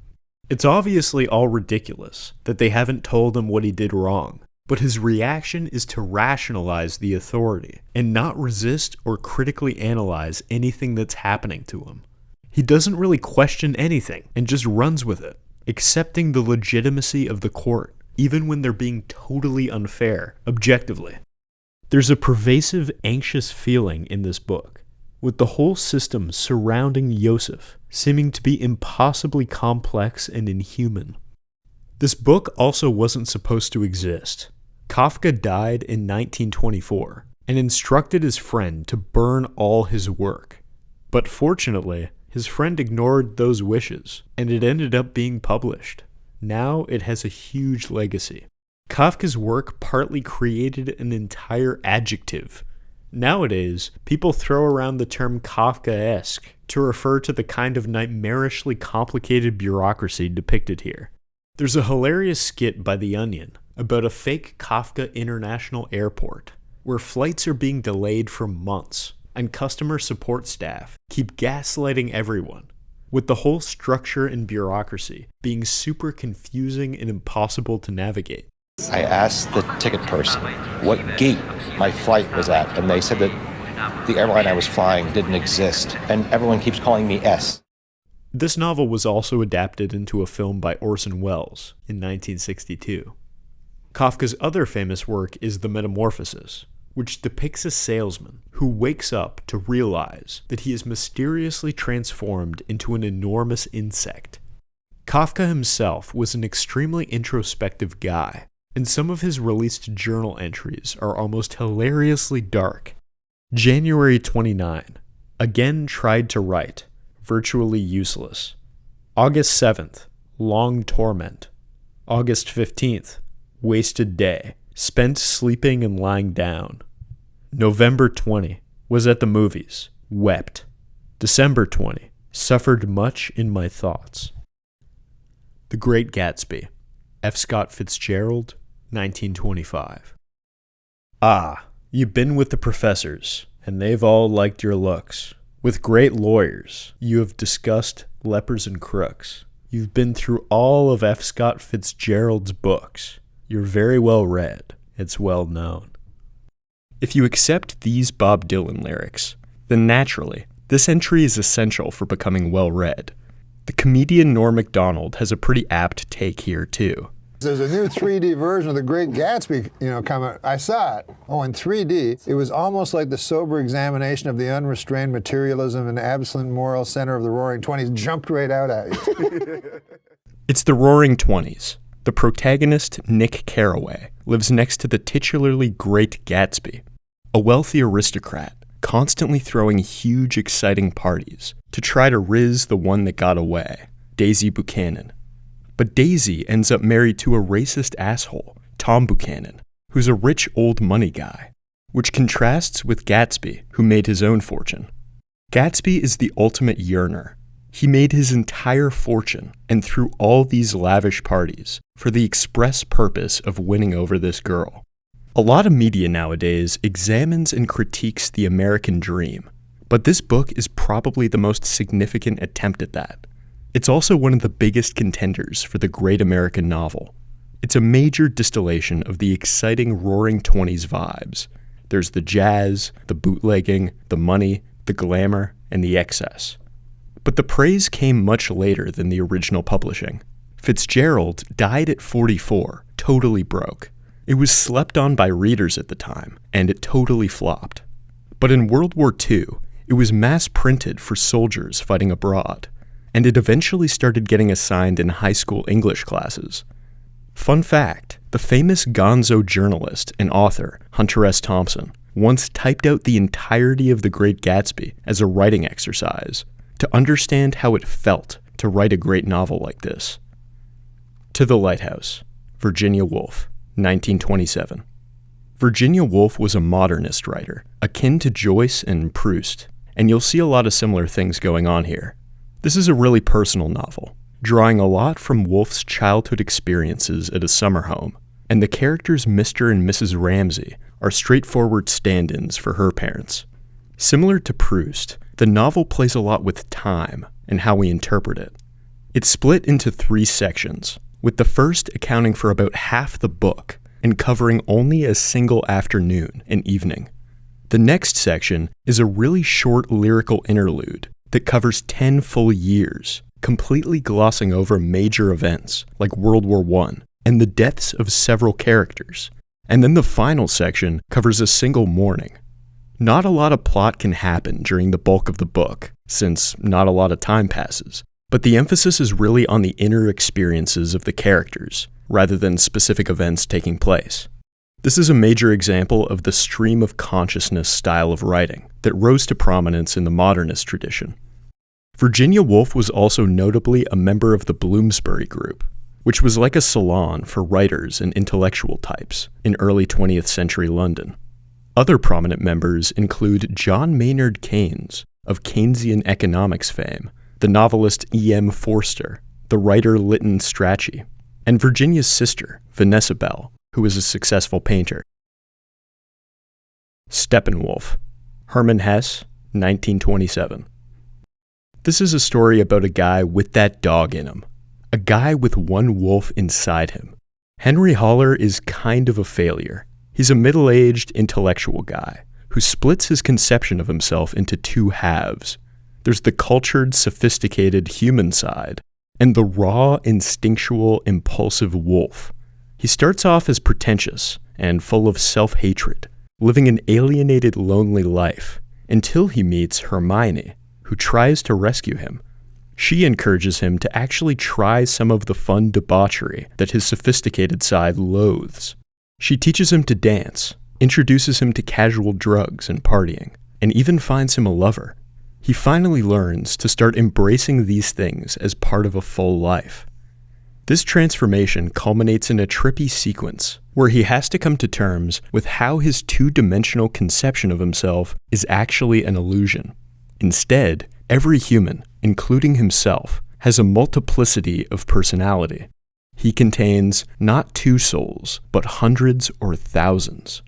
It's obviously all ridiculous that they haven't told him what he did wrong, but his reaction is to rationalize the authority and not resist or critically analyze anything that's happening to him. He doesn't really question anything and just runs with it, accepting the legitimacy of the court, even when they're being totally unfair, objectively. There's a pervasive, anxious feeling in this book, with the whole system surrounding Joseph seeming to be impossibly complex and inhuman. This book also wasn't supposed to exist. Kafka died in 1924 and instructed his friend to burn all his work. But fortunately, his friend ignored those wishes, and it ended up being published. Now it has a huge legacy. Kafka's work partly created an entire adjective. Nowadays, people throw around the term Kafkaesque to refer to the kind of nightmarishly complicated bureaucracy depicted here. There's a hilarious skit by The Onion about a fake Kafka International Airport, where flights are being delayed for months, and customer support staff keep gaslighting everyone, with the whole structure and bureaucracy being super confusing and impossible to navigate. I asked the ticket person what gate my flight was at, and they said that the airline I was flying didn't exist, and everyone keeps calling me S. This novel was also adapted into a film by Orson Welles in 1962. Kafka's other famous work is The Metamorphosis, which depicts a salesman who wakes up to realize that he is mysteriously transformed into an enormous insect. Kafka himself was an extremely introspective guy, and some of his released journal entries are almost hilariously dark. January 29. Again tried to write. Virtually useless. August 7th. Long torment. August 15th. Wasted day. Spent sleeping and lying down. November 20. Was at the movies. Wept. December 20. Suffered much in my thoughts. The Great Gatsby. F. Scott Fitzgerald, 1925. Ah, you've been with the professors, and they've all liked your looks. With great lawyers, you have discussed lepers and crooks. You've been through all of F. Scott Fitzgerald's books. You're very well read. It's well known. If you accept these Bob Dylan lyrics, then naturally, this entry is essential for becoming well read. The comedian Norm Macdonald has a pretty apt take here, too. There's a new 3D version of The Great Gatsby, coming. I saw it. Oh, in 3D. It was almost like the sober examination of the unrestrained materialism and absolute moral center of the Roaring Twenties jumped right out at you. It's the Roaring Twenties. The protagonist, Nick Carraway, lives next to the titularly Great Gatsby, a wealthy aristocrat constantly throwing huge, exciting parties to try to riz the one that got away, Daisy Buchanan. But Daisy ends up married to a racist asshole, Tom Buchanan, who's a rich old money guy, which contrasts with Gatsby, who made his own fortune. Gatsby is the ultimate yearner. He made his entire fortune and threw all these lavish parties for the express purpose of winning over this girl. A lot of media nowadays examines and critiques the American dream, but this book is probably the most significant attempt at that. It's also one of the biggest contenders for the great American novel. It's a major distillation of the exciting Roaring Twenties vibes. There's the jazz, the bootlegging, the money, the glamour, and the excess. But the praise came much later than the original publishing. Fitzgerald died at 44, totally broke. It was slept on by readers at the time, and it totally flopped. But in World War II, it was mass-printed for soldiers fighting abroad, and it eventually started getting assigned in high school English classes. Fun fact, the famous gonzo journalist and author Hunter S. Thompson once typed out the entirety of The Great Gatsby as a writing exercise to understand how it felt to write a great novel like this. To the Lighthouse, Virginia Woolf, 1927. Virginia Woolf was a modernist writer, akin to Joyce and Proust, and you'll see a lot of similar things going on here. This is a really personal novel, drawing a lot from Woolf's childhood experiences at a summer home, and the characters Mr. and Mrs. Ramsay are straightforward stand-ins for her parents. Similar to Proust, the novel plays a lot with time and how we interpret it. It's split into 3 sections, with the first accounting for about half the book and covering only a single afternoon and evening. The next section is a really short lyrical interlude that covers 10 full years, completely glossing over major events like World War I and the deaths of several characters. And then the final section covers a single morning. Not a lot of plot can happen during the bulk of the book, since not a lot of time passes, but the emphasis is really on the inner experiences of the characters, rather than specific events taking place. This is a major example of the stream of consciousness style of writing that rose to prominence in the modernist tradition. Virginia Woolf was also notably a member of the Bloomsbury Group, which was like a salon for writers and intellectual types in early 20th century London. Other prominent members include John Maynard Keynes, of Keynesian economics fame, the novelist E.M. Forster, the writer Lytton Strachey, and Virginia's sister, Vanessa Bell, who was a successful painter. Steppenwolf, Hermann Hesse, 1927. This is a story about a guy with that dog in him, a guy with one wolf inside him. Henry Haller is kind of a failure. He's a middle-aged intellectual guy who splits his conception of himself into 2 halves. There's the cultured, sophisticated human side, and the raw, instinctual, impulsive wolf. He starts off as pretentious and full of self-hatred, living an alienated, lonely life, until he meets Hermione, who tries to rescue him. She encourages him to actually try some of the fun debauchery that his sophisticated side loathes. She teaches him to dance, introduces him to casual drugs and partying, and even finds him a lover. He finally learns to start embracing these things as part of a full life. This transformation culminates in a trippy sequence where he has to come to terms with how his 2-dimensional conception of himself is actually an illusion. Instead, every human, including himself, has a multiplicity of personality. He contains not 2 souls, but hundreds or thousands.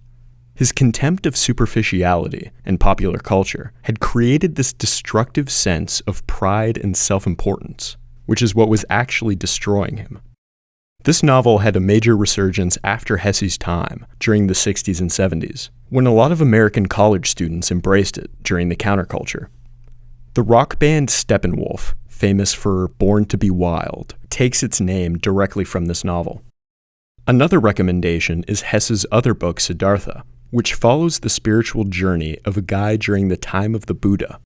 His contempt of superficiality and popular culture had created this destructive sense of pride and self-importance, which is what was actually destroying him. This novel had a major resurgence after Hesse's time, during the 60s and 70s, when a lot of American college students embraced it during the counterculture. The rock band Steppenwolf, famous for Born to be Wild, takes its name directly from this novel. Another recommendation is Hesse's other book, Siddhartha, which follows the spiritual journey of a guy during the time of the Buddha.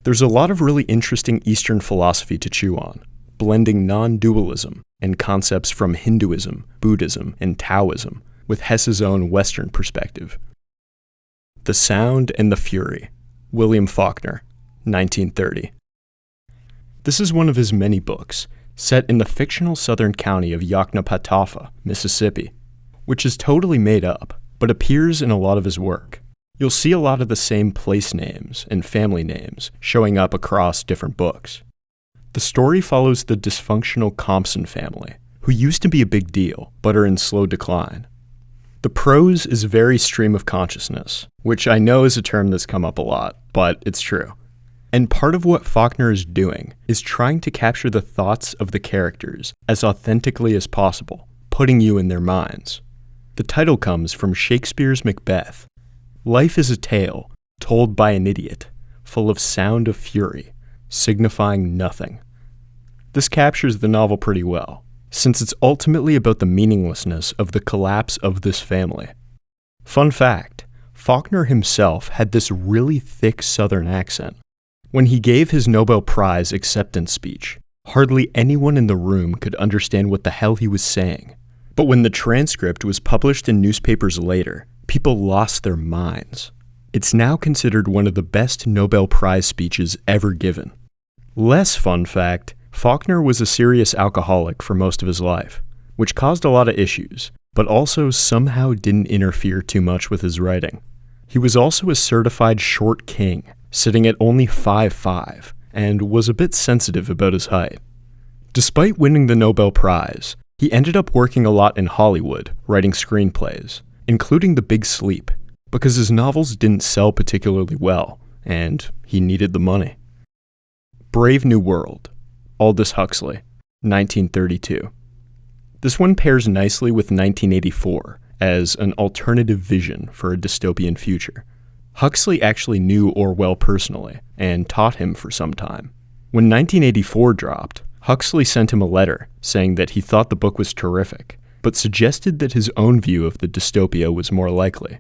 There's a lot of really interesting Eastern philosophy to chew on, blending non-dualism and concepts from Hinduism, Buddhism, and Taoism with Hesse's own Western perspective. The Sound and the Fury, William Faulkner, 1930. This is one of his many books, set in the fictional southern county of Yoknapatawpha, Mississippi, which is totally made up, but appears in a lot of his work. You'll see a lot of the same place names and family names showing up across different books. The story follows the dysfunctional Compson family, who used to be a big deal, but are in slow decline. The prose is very stream of consciousness, which I know is a term that's come up a lot, but it's true. And part of what Faulkner is doing is trying to capture the thoughts of the characters as authentically as possible, putting you in their minds. The title comes from Shakespeare's Macbeth. Life is a tale told by an idiot, full of sound of fury, signifying nothing. This captures the novel pretty well, since it's ultimately about the meaninglessness of the collapse of this family. Fun fact, Faulkner himself had this really thick Southern accent. When he gave his Nobel Prize acceptance speech, hardly anyone in the room could understand what the hell he was saying. But when the transcript was published in newspapers later, people lost their minds. It's now considered one of the best Nobel Prize speeches ever given. Less fun fact, Faulkner was a serious alcoholic for most of his life, which caused a lot of issues, but also somehow didn't interfere too much with his writing. He was also a certified short king, sitting at only 5'5", and was a bit sensitive about his height. Despite winning the Nobel Prize, he ended up working a lot in Hollywood, writing screenplays, including The Big Sleep, because his novels didn't sell particularly well, and he needed the money. Brave New World, Aldous Huxley, 1932. This one pairs nicely with 1984 as an alternative vision for a dystopian future. Huxley actually knew Orwell personally and taught him for some time. When 1984 dropped, Huxley sent him a letter saying that he thought the book was terrific, but suggested that his own view of the dystopia was more likely.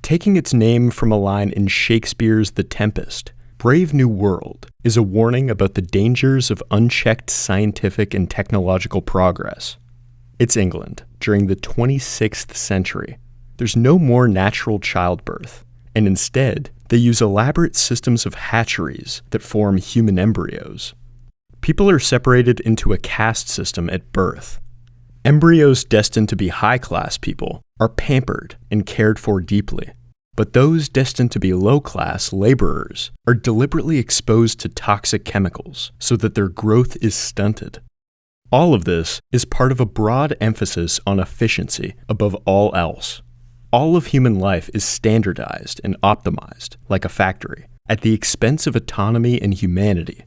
Taking its name from a line in Shakespeare's The Tempest, Brave New World is a warning about the dangers of unchecked scientific and technological progress. It's England during the 26th century. There's no more natural childbirth, and instead, they use elaborate systems of hatcheries that form human embryos. People are separated into a caste system at birth. Embryos destined to be high-class people are pampered and cared for deeply, but those destined to be low-class laborers are deliberately exposed to toxic chemicals so that their growth is stunted. All of this is part of a broad emphasis on efficiency above all else. All of human life is standardized and optimized, like a factory, at the expense of autonomy and humanity.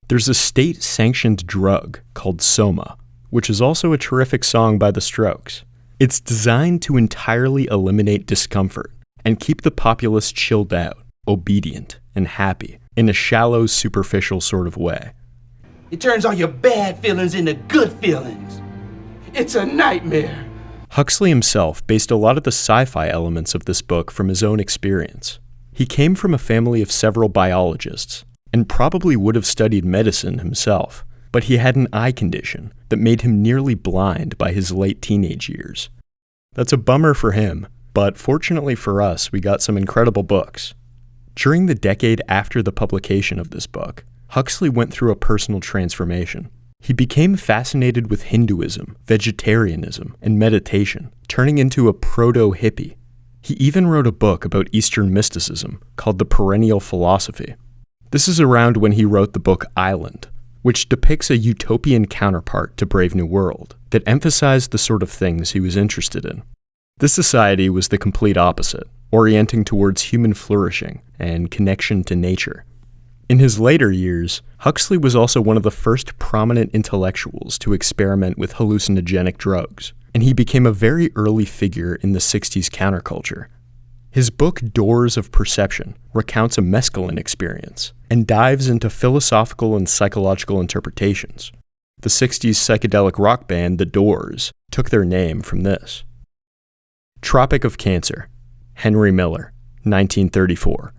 There's a state-sanctioned drug called Soma, which is also a terrific song by The Strokes. It's designed to entirely eliminate discomfort and keep the populace chilled out, obedient, and happy in a shallow, superficial sort of way. It turns all your bad feelings into good feelings. It's a nightmare. Huxley himself based a lot of the sci-fi elements of this book from his own experience. He came from a family of several biologists, and probably would have studied medicine himself, but he had an eye condition that made him nearly blind by his late teenage years. That's a bummer for him, but fortunately for us, we got some incredible books. During the decade after the publication of this book, Huxley went through a personal transformation. He became fascinated with Hinduism, vegetarianism, and meditation, turning into a proto-hippie. He even wrote a book about Eastern mysticism called The Perennial Philosophy. This is around when he wrote the book Island, which depicts a utopian counterpart to Brave New World that emphasized the sort of things he was interested in. This society was the complete opposite, orienting towards human flourishing and connection to nature. In his later years, Huxley was also one of the first prominent intellectuals to experiment with hallucinogenic drugs, and he became a very early figure in the 60s counterculture. His book Doors of Perception recounts a mescaline experience and dives into philosophical and psychological interpretations. The 60s psychedelic rock band The Doors took their name from this. Tropic of Cancer, Henry Miller, 1934.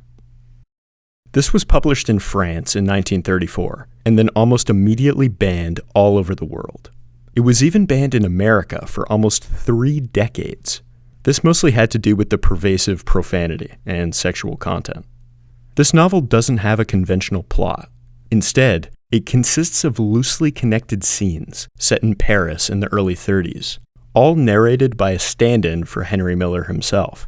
This was published in France in 1934, and then almost immediately banned all over the world. It was even banned in America for almost 3 decades. This mostly had to do with the pervasive profanity and sexual content. This novel doesn't have a conventional plot. Instead, it consists of loosely connected scenes set in Paris in the early 30s, all narrated by a stand-in for Henry Miller himself.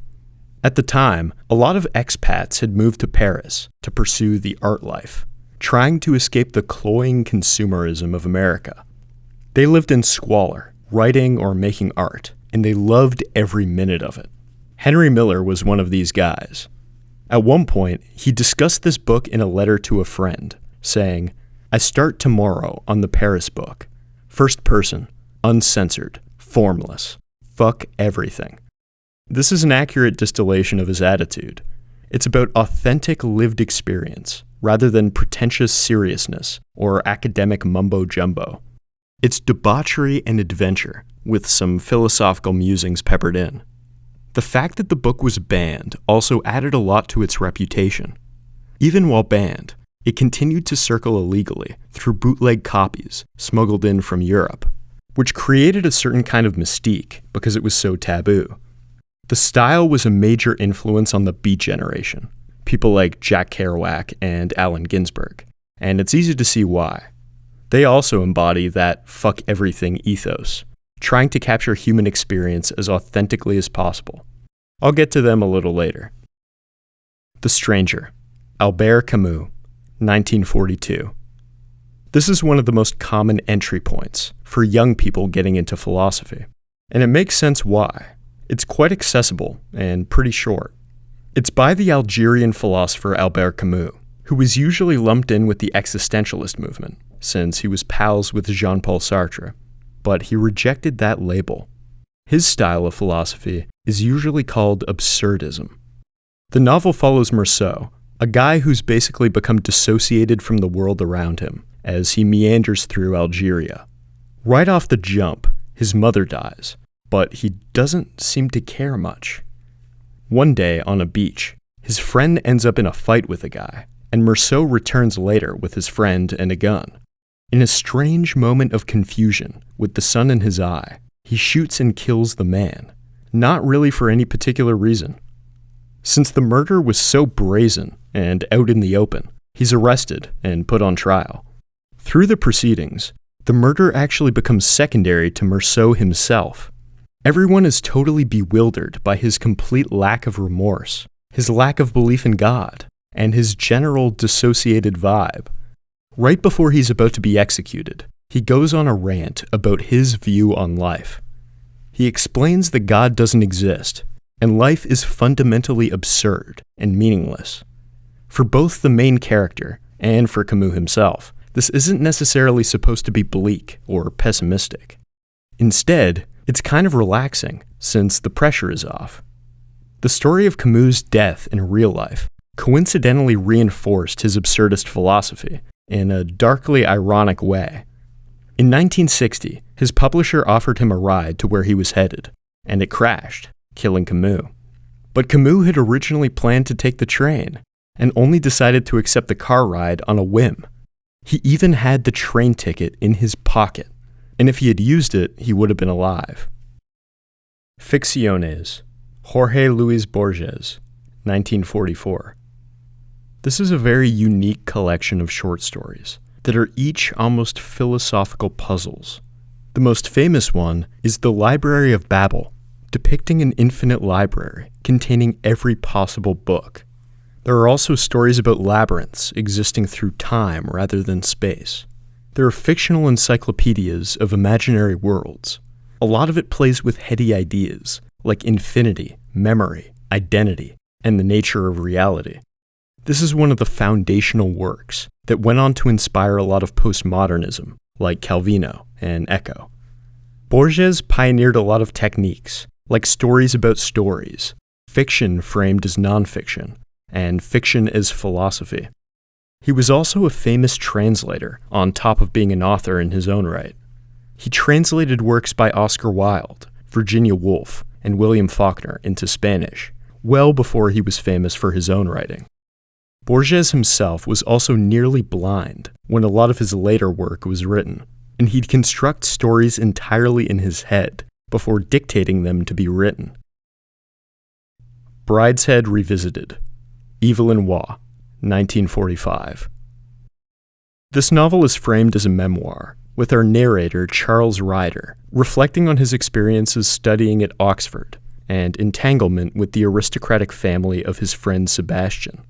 At the time, a lot of expats had moved to Paris to pursue the art life, trying to escape the cloying consumerism of America. They lived in squalor, writing or making art, and they loved every minute of it. Henry Miller was one of these guys. At one point, he discussed this book in a letter to a friend, saying, "I start tomorrow on the Paris book. First person, uncensored, formless. Fuck everything." This is an accurate distillation of his attitude. It's about authentic lived experience, rather than pretentious seriousness or academic mumbo-jumbo. It's debauchery and adventure, with some philosophical musings peppered in. The fact that the book was banned also added a lot to its reputation. Even while banned, it continued to circle illegally through bootleg copies smuggled in from Europe, which created a certain kind of mystique because it was so taboo. The style was a major influence on the Beat Generation, people like Jack Kerouac and Allen Ginsberg, and it's easy to see why. They also embody that fuck everything ethos, trying to capture human experience as authentically as possible. I'll get to them a little later. The Stranger, Albert Camus, 1942. This is one of the most common entry points for young people getting into philosophy, and it makes sense why. It's quite accessible and pretty short. It's by the Algerian philosopher Albert Camus, who was usually lumped in with the existentialist movement, since he was pals with Jean-Paul Sartre, but he rejected that label. His style of philosophy is usually called absurdism. The novel follows Meursault, a guy who's basically become dissociated from the world around him as he meanders through Algeria. Right off the jump, his mother dies, but he doesn't seem to care much. One day on a beach, his friend ends up in a fight with a guy, and Meursault returns later with his friend and a gun. In a strange moment of confusion, with the sun in his eye, he shoots and kills the man, not really for any particular reason. Since the murder was so brazen and out in the open, he's arrested and put on trial. Through the proceedings, the murder actually becomes secondary to Meursault himself. Everyone is totally bewildered by his complete lack of remorse, his lack of belief in God, and his general dissociated vibe. Right before he's about to be executed, he goes on a rant about his view on life. He explains that God doesn't exist, and life is fundamentally absurd and meaningless. For both the main character and for Camus himself, this isn't necessarily supposed to be bleak or pessimistic. Instead, it's kind of relaxing, since the pressure is off. The story of Camus' death in real life coincidentally reinforced his absurdist philosophy in a darkly ironic way. In 1960, his publisher offered him a ride to where he was headed, and it crashed, killing Camus. But Camus had originally planned to take the train, and only decided to accept the car ride on a whim. He even had the train ticket in his pocket, and if he had used it, he would have been alive. Ficciones, Jorge Luis Borges, 1944. This is a very unique collection of short stories that are each almost philosophical puzzles. The most famous one is The Library of Babel, depicting an infinite library containing every possible book. There are also stories about labyrinths existing through time rather than space. There are fictional encyclopedias of imaginary worlds. A lot of it plays with heady ideas, like infinity, memory, identity, and the nature of reality. This is one of the foundational works that went on to inspire a lot of postmodernism, like Calvino and Eco. Borges pioneered a lot of techniques, like stories about stories, fiction framed as nonfiction, and fiction as philosophy. He was also a famous translator, on top of being an author in his own right. He translated works by Oscar Wilde, Virginia Woolf, and William Faulkner into Spanish, well before he was famous for his own writing. Borges himself was also nearly blind when a lot of his later work was written, and he'd construct stories entirely in his head before dictating them to be written. Brideshead Revisited, Evelyn Waugh, 1945. This novel is framed as a memoir, with our narrator, Charles Ryder, reflecting on his experiences studying at Oxford and entanglement with the aristocratic family of his friend Sebastian.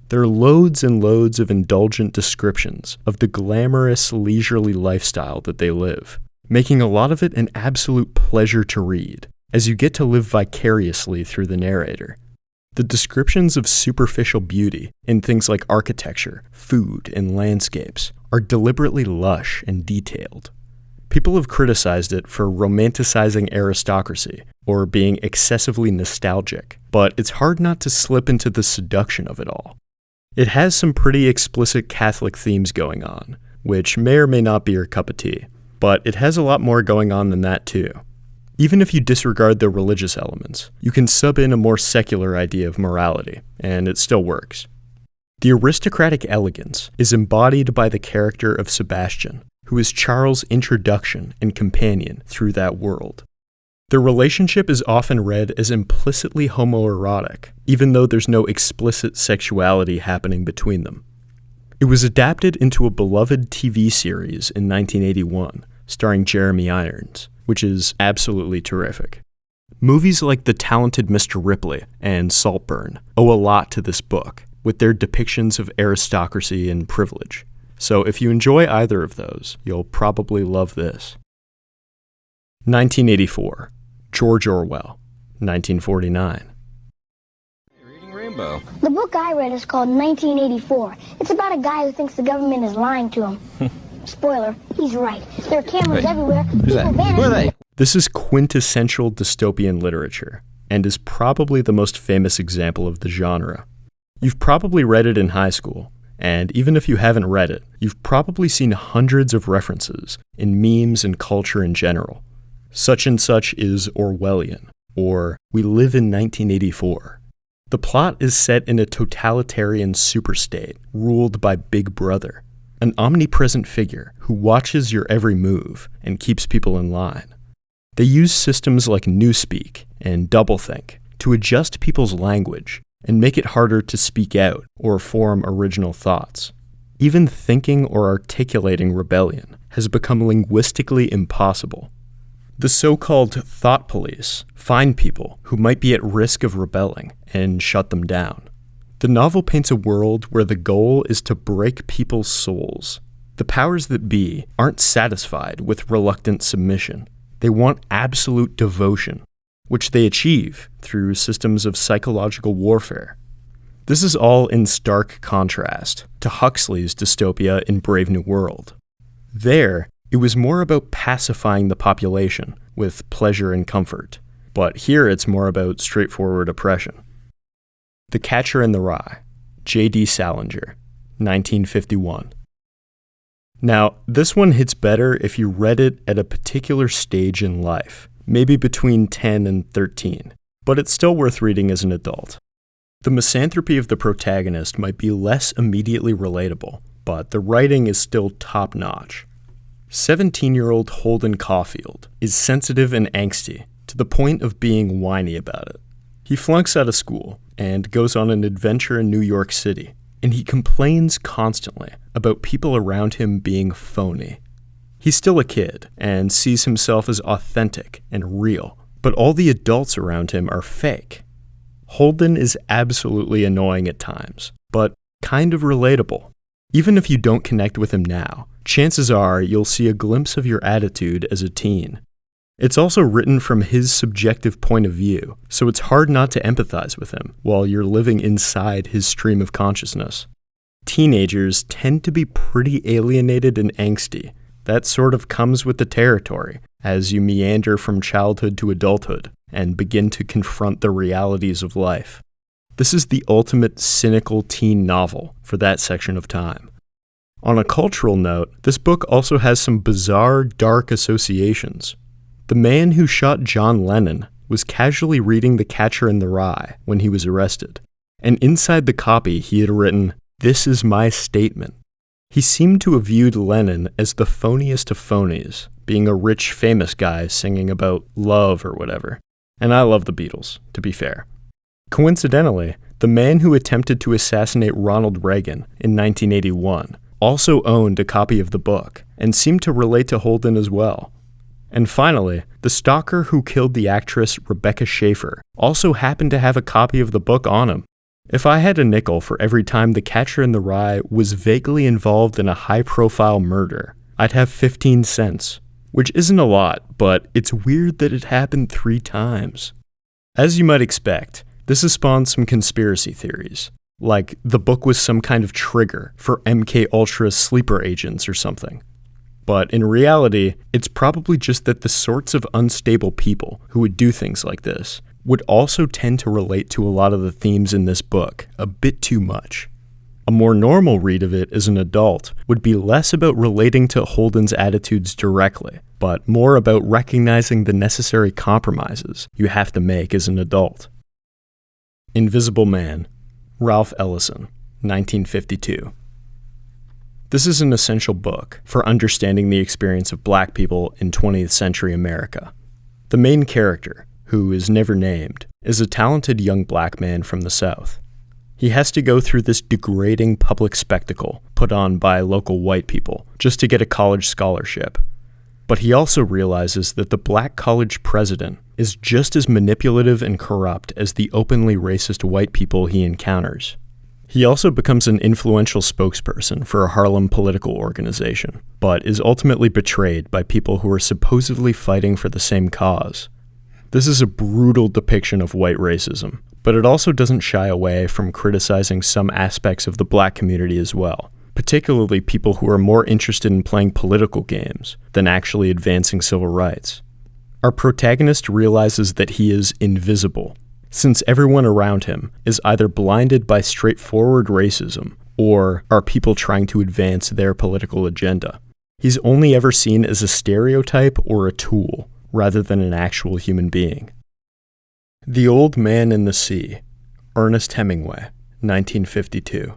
There are loads and loads of indulgent descriptions of the glamorous, leisurely lifestyle that they live, making a lot of it an absolute pleasure to read, as you get to live vicariously through the narrator. The descriptions of superficial beauty in things like architecture, food, and landscapes are deliberately lush and detailed. People have criticized it for romanticizing aristocracy or being excessively nostalgic, but it's hard not to slip into the seduction of it all. It has some pretty explicit Catholic themes going on, which may or may not be your cup of tea, but it has a lot more going on than that too. Even if you disregard the religious elements, you can sub in a more secular idea of morality, and it still works. The aristocratic elegance is embodied by the character of Sebastian, who is Charles' introduction and companion through that world. Their relationship is often read as implicitly homoerotic, even though there's no explicit sexuality happening between them. It was adapted into a beloved TV series in 1981, starring Jeremy Irons, which is absolutely terrific. Movies like The Talented Mr. Ripley and Saltburn owe a lot to this book, with their depictions of aristocracy and privilege. So if you enjoy either of those, you'll probably love this. 1984, George Orwell, 1949. Reading room? Jumbo. The book I read is called 1984. It's about a guy who thinks the government is lying to him. Spoiler, he's right. There are cameras everywhere. Who's that? Who are they? This is quintessential dystopian literature, and is probably the most famous example of the genre. You've probably read it in high school, and even if you haven't read it, you've probably seen hundreds of references in memes and culture in general. Such and such is Orwellian, or we live in 1984. The plot is set in a totalitarian superstate ruled by Big Brother, an omnipresent figure who watches your every move and keeps people in line. They use systems like Newspeak and Doublethink to adjust people's language and make it harder to speak out or form original thoughts. Even thinking or articulating rebellion has become linguistically impossible. The so-called thought police find people who might be at risk of rebelling and shut them down. The novel paints a world where the goal is to break people's souls. The powers that be aren't satisfied with reluctant submission. They want absolute devotion, which they achieve through systems of psychological warfare. This is all in stark contrast to Huxley's dystopia in Brave New World. There, it was more about pacifying the population with pleasure and comfort, but here it's more about straightforward oppression. The Catcher in the Rye, J.D. Salinger, 1951. Now, this one hits better if you read it at a particular stage in life, maybe between 10 and 13, but it's still worth reading as an adult. The misanthropy of the protagonist might be less immediately relatable, but the writing is still top-notch. 17-year-old Holden Caulfield is sensitive and angsty to the point of being whiny about it. He flunks out of school and goes on an adventure in New York City, and he complains constantly about people around him being phony. He's still a kid and sees himself as authentic and real, but all the adults around him are fake. Holden is absolutely annoying at times, but kind of relatable. Even if you don't connect with him now, chances are you'll see a glimpse of your attitude as a teen. It's also written from his subjective point of view, so it's hard not to empathize with him while you're living inside his stream of consciousness. Teenagers tend to be pretty alienated and angsty. That sort of comes with the territory as you meander from childhood to adulthood and begin to confront the realities of life. This is the ultimate cynical teen novel for that section of time. On a cultural note, this book also has some bizarre, dark associations. The man who shot John Lennon was casually reading The Catcher in the Rye when he was arrested, and inside the copy he had written, "This is my statement." He seemed to have viewed Lennon as the phoniest of phonies, being a rich, famous guy singing about love or whatever. And I love the Beatles, to be fair. Coincidentally, the man who attempted to assassinate Ronald Reagan in 1981 also owned a copy of the book and seemed to relate to Holden as well. And finally, the stalker who killed the actress Rebecca Schaeffer also happened to have a copy of the book on him. If I had a nickel for every time The Catcher in the Rye was vaguely involved in a high-profile murder, I'd have 15 cents, which isn't a lot, but it's weird that it happened 3 times. As you might expect, this has spawned some conspiracy theories, like the book was some kind of trigger for MK Ultra sleeper agents or something. But in reality, it's probably just that the sorts of unstable people who would do things like this would also tend to relate to a lot of the themes in this book a bit too much. A more normal read of it as an adult would be less about relating to Holden's attitudes directly, but more about recognizing the necessary compromises you have to make as an adult. Invisible Man, Ralph Ellison, 1952. This is an essential book for understanding the experience of Black people in 20th century America. The main character, who is never named, is a talented young Black man from the South. He has to go through this degrading public spectacle put on by local white people just to get a college scholarship. But he also realizes that the Black college president is just as manipulative and corrupt as the openly racist white people he encounters. He also becomes an influential spokesperson for a Harlem political organization, but is ultimately betrayed by people who are supposedly fighting for the same cause. This is a brutal depiction of white racism, but it also doesn't shy away from criticizing some aspects of the black community as well, particularly people who are more interested in playing political games than actually advancing civil rights. Our protagonist realizes that he is invisible, since everyone around him is either blinded by straightforward racism or are people trying to advance their political agenda. He's only ever seen as a stereotype or a tool, rather than an actual human being. The Old Man in the Sea, Ernest Hemingway, 1952.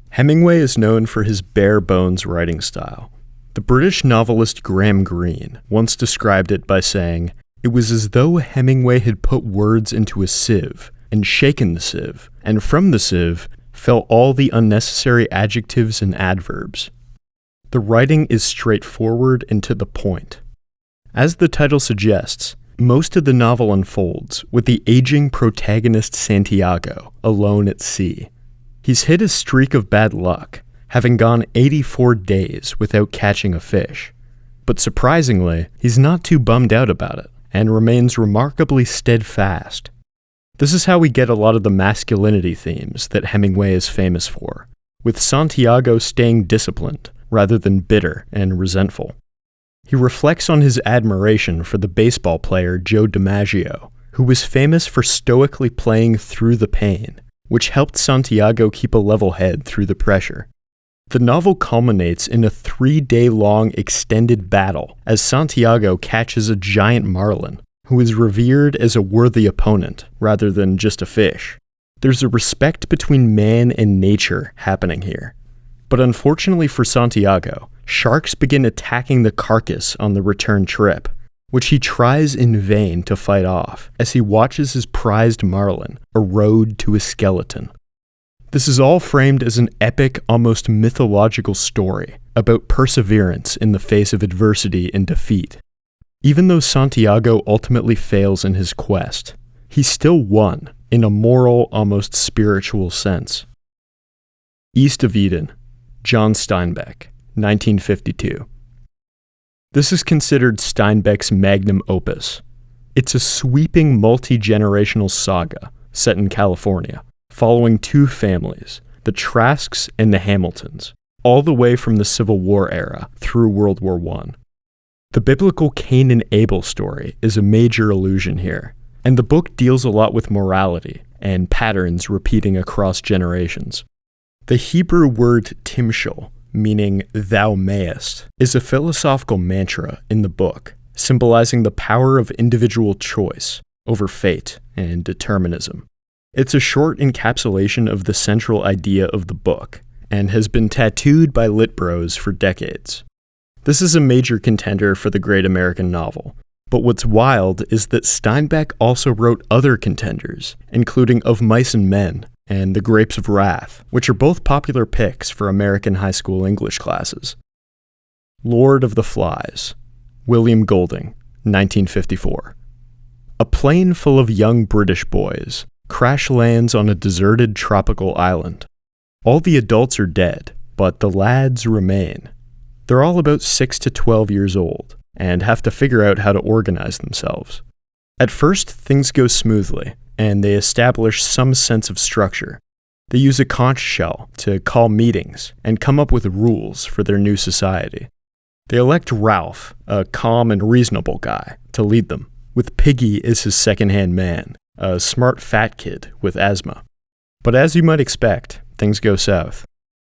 Hemingway is known for his bare-bones writing style. The British novelist Graham Greene once described it by saying, "It was as though Hemingway had put words into a sieve and shaken the sieve, and from the sieve fell all the unnecessary adjectives and adverbs." The writing is straightforward and to the point. As the title suggests, most of the novel unfolds with the aging protagonist Santiago alone at sea. He's hit a streak of bad luck, having gone 84 days without catching a fish. But surprisingly, he's not too bummed out about it, and remains remarkably steadfast. This is how we get a lot of the masculinity themes that Hemingway is famous for, with Santiago staying disciplined rather than bitter and resentful. He reflects on his admiration for the baseball player Joe DiMaggio, who was famous for stoically playing through the pain, which helped Santiago keep a level head through the pressure. The novel culminates in a 3-day-long extended battle as Santiago catches a giant marlin, who is revered as a worthy opponent rather than just a fish. There's a respect between man and nature happening here. But unfortunately for Santiago, sharks begin attacking the carcass on the return trip, which he tries in vain to fight off as he watches his prized marlin erode to a skeleton. This is all framed as an epic, almost mythological story about perseverance in the face of adversity and defeat. Even though Santiago ultimately fails in his quest, he still won in a moral, almost spiritual sense. East of Eden, John Steinbeck, 1952. This is considered Steinbeck's magnum opus. It's a sweeping multi-generational saga set in California, following two families, the Trasks and the Hamiltons, all the way from the Civil War era through World War I. The biblical Cain and Abel story is a major allusion here, and the book deals a lot with morality and patterns repeating across generations. The Hebrew word timshel, meaning thou mayest, is a philosophical mantra in the book, symbolizing the power of individual choice over fate and determinism. It's a short encapsulation of the central idea of the book, and has been tattooed by lit bros for decades. This is a major contender for the great American novel, but what's wild is that Steinbeck also wrote other contenders, including Of Mice and Men and The Grapes of Wrath, which are both popular picks for American high school English classes. Lord of the Flies, William Golding, 1954. A plane full of young British boys crash lands on a deserted tropical island. All the adults are dead, but the lads remain. They're all about 6 to 12 years old, and have to figure out how to organize themselves. At first, things go smoothly, and they establish some sense of structure. They use a conch shell to call meetings and come up with rules for their new society. They elect Ralph, a calm and reasonable guy, to lead them, with Piggy as his second-hand man, a smart fat kid with asthma. But as you might expect, things go south.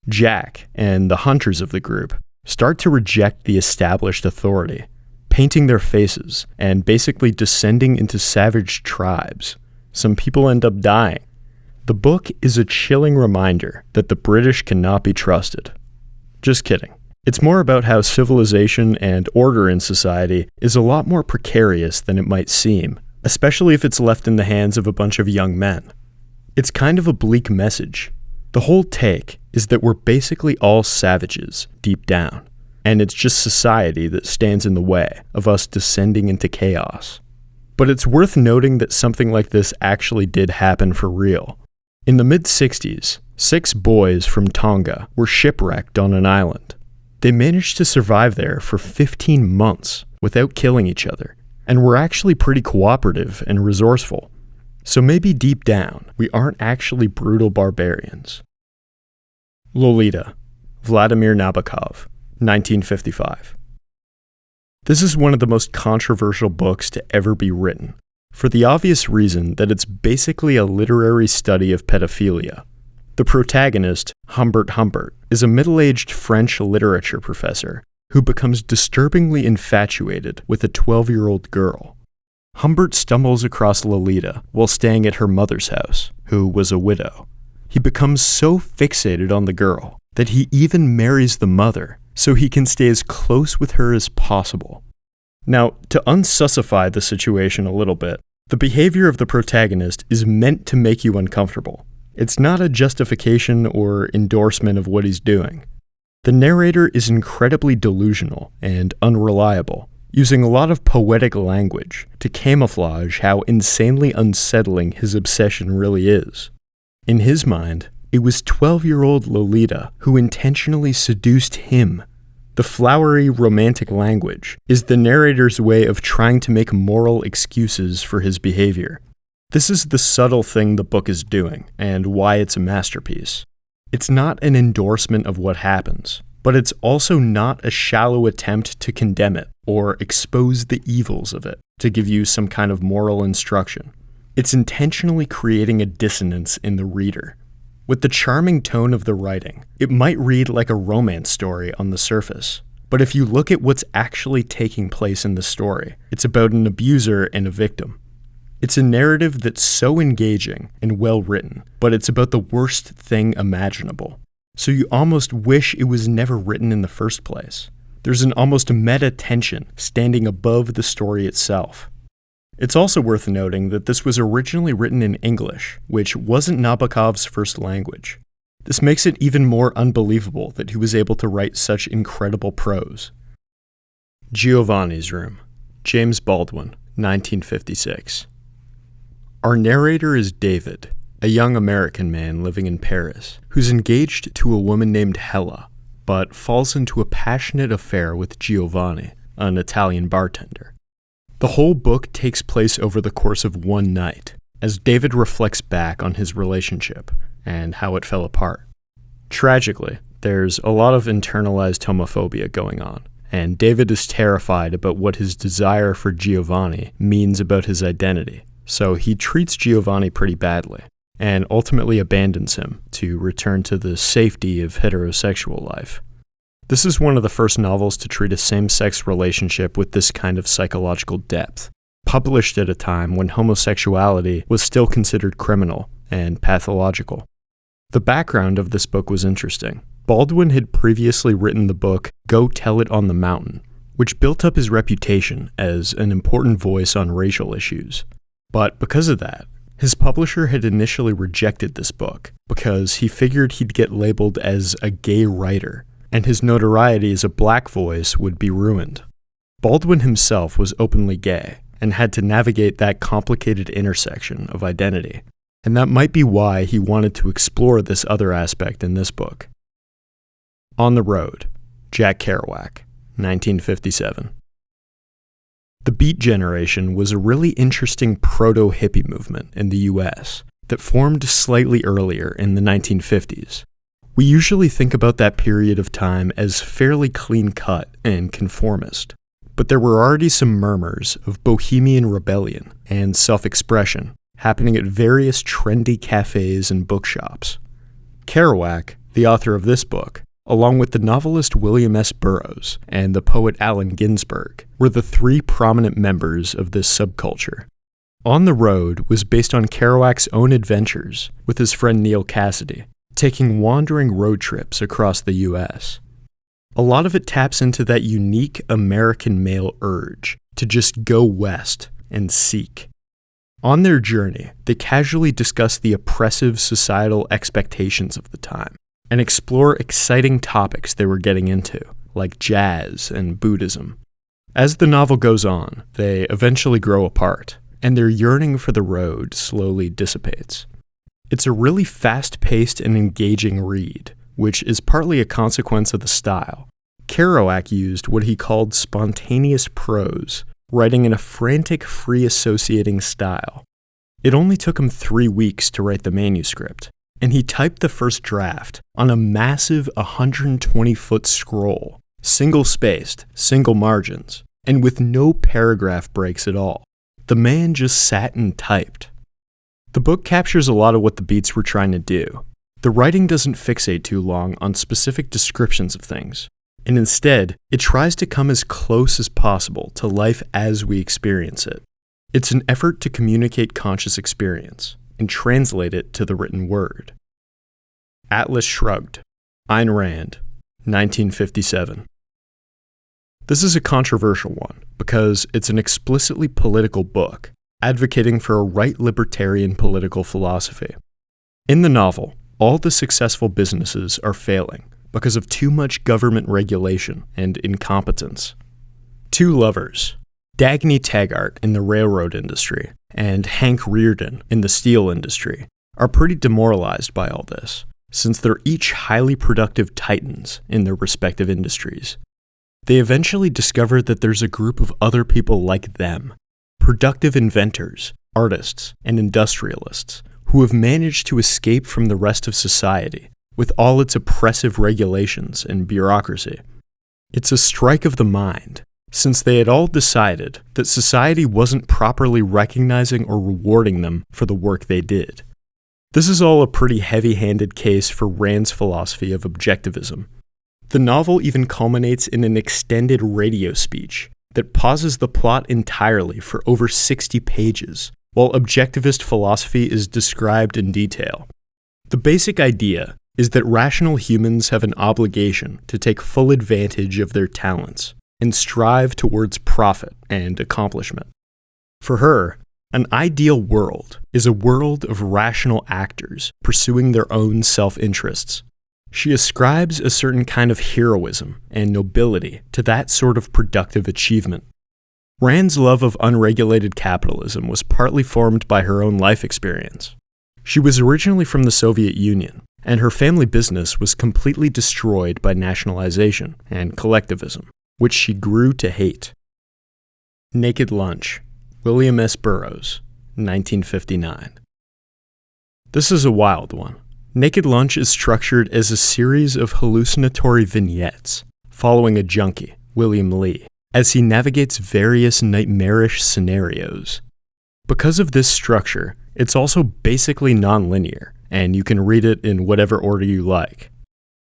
Jack and the hunters of the group start to reject the established authority, painting their faces and basically descending into savage tribes. Some people end up dying. The book is a chilling reminder that the British cannot be trusted. Just kidding. It's more about how civilization and order in society is a lot more precarious than it might seem, especially if it's left in the hands of a bunch of young men. It's kind of a bleak message. The whole take is that we're basically all savages deep down, and it's just society that stands in the way of us descending into chaos. But it's worth noting that something like this actually did happen for real. In the mid-60s, 6 boys from Tonga were shipwrecked on an island. They managed to survive there for 15 months without killing each other, and were actually pretty cooperative and resourceful. So maybe deep down, we aren't actually brutal barbarians. Lolita, Vladimir Nabokov, 1955. This is one of the most controversial books to ever be written, for the obvious reason that it's basically a literary study of pedophilia. The protagonist, Humbert Humbert, is a middle-aged French literature professor who becomes disturbingly infatuated with a 12-year-old girl. Humbert stumbles across Lolita while staying at her mother's house, who was a widow. He becomes so fixated on the girl that he even marries the mother so he can stay as close with her as possible. Now, to unsussify the situation a little bit, the behavior of the protagonist is meant to make you uncomfortable. It's not a justification or endorsement of what he's doing. The narrator is incredibly delusional and unreliable, using a lot of poetic language to camouflage how insanely unsettling his obsession really is. In his mind, it was 12-year-old Lolita who intentionally seduced him. The flowery, romantic language is the narrator's way of trying to make moral excuses for his behavior. This is the subtle thing the book is doing, and why it's a masterpiece. It's not an endorsement of what happens, but it's also not a shallow attempt to condemn it or expose the evils of it to give you some kind of moral instruction. It's intentionally creating a dissonance in the reader. With the charming tone of the writing, it might read like a romance story on the surface, but if you look at what's actually taking place in the story, it's about an abuser and a victim. It's a narrative that's so engaging and well written, but it's about the worst thing imaginable. So you almost wish it was never written in the first place. There's an almost meta tension standing above the story itself. It's also worth noting that this was originally written in English, which wasn't Nabokov's first language. This makes it even more unbelievable that he was able to write such incredible prose. Giovanni's Room, James Baldwin, 1956. Our narrator is David, a young American man living in Paris, who's engaged to a woman named Hella, but falls into a passionate affair with Giovanni, an Italian bartender. The whole book takes place over the course of one night, as David reflects back on his relationship and how it fell apart. Tragically, there's a lot of internalized homophobia going on, and David is terrified about what his desire for Giovanni means about his identity, so he treats Giovanni pretty badly, and ultimately abandons him to return to the safety of heterosexual life. This is one of the first novels to treat a same-sex relationship with this kind of psychological depth, published at a time when homosexuality was still considered criminal and pathological. The background of this book was interesting. Baldwin had previously written the book Go Tell It on the Mountain, which built up his reputation as an important voice on racial issues. But because of that, his publisher had initially rejected this book because he figured he'd get labeled as a gay writer, and his notoriety as a black voice would be ruined. Baldwin himself was openly gay and had to navigate that complicated intersection of identity, and that might be why he wanted to explore this other aspect in this book. On the Road, Jack Kerouac, 1957. The Beat Generation was a really interesting proto-hippie movement in the US that formed slightly earlier in the 1950s. We usually think about that period of time as fairly clean-cut and conformist, but there were already some murmurs of bohemian rebellion and self-expression happening at various trendy cafes and bookshops. Kerouac, the author of this book, along with the novelist William S. Burroughs and the poet Allen Ginsberg, were the three prominent members of this subculture. On the Road was based on Kerouac's own adventures with his friend Neil Cassidy, taking wandering road trips across the US. A lot of it taps into that unique American male urge to just go west and seek. On their journey, they casually discuss the oppressive societal expectations of the time and explore exciting topics they were getting into, like jazz and Buddhism. As the novel goes on, they eventually grow apart, and their yearning for the road slowly dissipates. It's a really fast-paced and engaging read, which is partly a consequence of the style. Kerouac used what he called spontaneous prose, writing in a frantic, free-associating style. It only took him 3 weeks to write the manuscript, and he typed the first draft on a massive 120-foot scroll, single-spaced, single margins, and with no paragraph breaks at all. The man just sat and typed. The book captures a lot of what the Beats were trying to do. The writing doesn't fixate too long on specific descriptions of things, and instead, it tries to come as close as possible to life as we experience it. It's an effort to communicate conscious experience and translate it to the written word. Atlas Shrugged, Ayn Rand, 1957. This is a controversial one because it's an explicitly political book, advocating for a right libertarian political philosophy. In the novel, all the successful businesses are failing because of too much government regulation and incompetence. Two lovers, Dagny Taggart in the railroad industry and Hank Reardon in the steel industry, are pretty demoralized by all this, since they're each highly productive titans in their respective industries. They eventually discover that there's a group of other people like them, productive inventors, artists, and industrialists, who have managed to escape from the rest of society with all its oppressive regulations and bureaucracy. It's a strike of the mind, since they had all decided that society wasn't properly recognizing or rewarding them for the work they did. This is all a pretty heavy-handed case for Rand's philosophy of objectivism. The novel even culminates in an extended radio speech that pauses the plot entirely for over 60 pages, while objectivist philosophy is described in detail. The basic idea is that rational humans have an obligation to take full advantage of their talents and strive towards profit and accomplishment. For her, an ideal world is a world of rational actors pursuing their own self-interests. She ascribes a certain kind of heroism and nobility to that sort of productive achievement. Rand's love of unregulated capitalism was partly formed by her own life experience. She was originally from the Soviet Union, and her family business was completely destroyed by nationalization and collectivism, which she grew to hate. Naked Lunch, William S. Burroughs, 1959. This is a wild one. Naked Lunch is structured as a series of hallucinatory vignettes following a junkie, William Lee, as he navigates various nightmarish scenarios. Because of this structure, it's also basically non-linear, and you can read it in whatever order you like.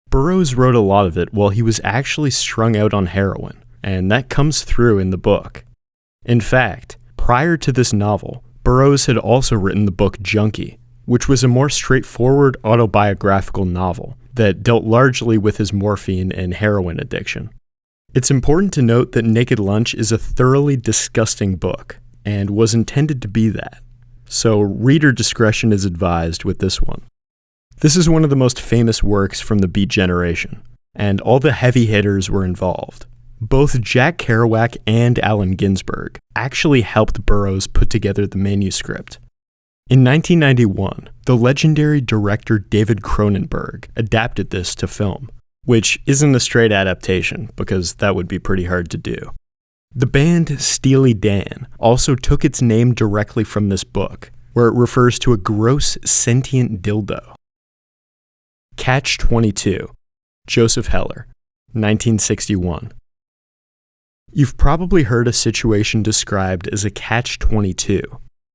Burroughs wrote a lot of it while he was actually strung out on heroin, and that comes through in the book. In fact, prior to this novel, Burroughs had also written the book Junkie, which was a more straightforward autobiographical novel that dealt largely with his morphine and heroin addiction. It's important to note that Naked Lunch is a thoroughly disgusting book, and was intended to be that, so reader discretion is advised with this one. This is one of the most famous works from the Beat generation, and all the heavy hitters were involved. Both Jack Kerouac and Allen Ginsberg actually helped Burroughs put together the manuscript. In 1991, the legendary director David Cronenberg adapted this to film, which isn't a straight adaptation because that would be pretty hard to do. The band Steely Dan also took its name directly from this book, where it refers to a gross sentient dildo. Catch-22, Joseph Heller, 1961. You've probably heard a situation described as a catch-22,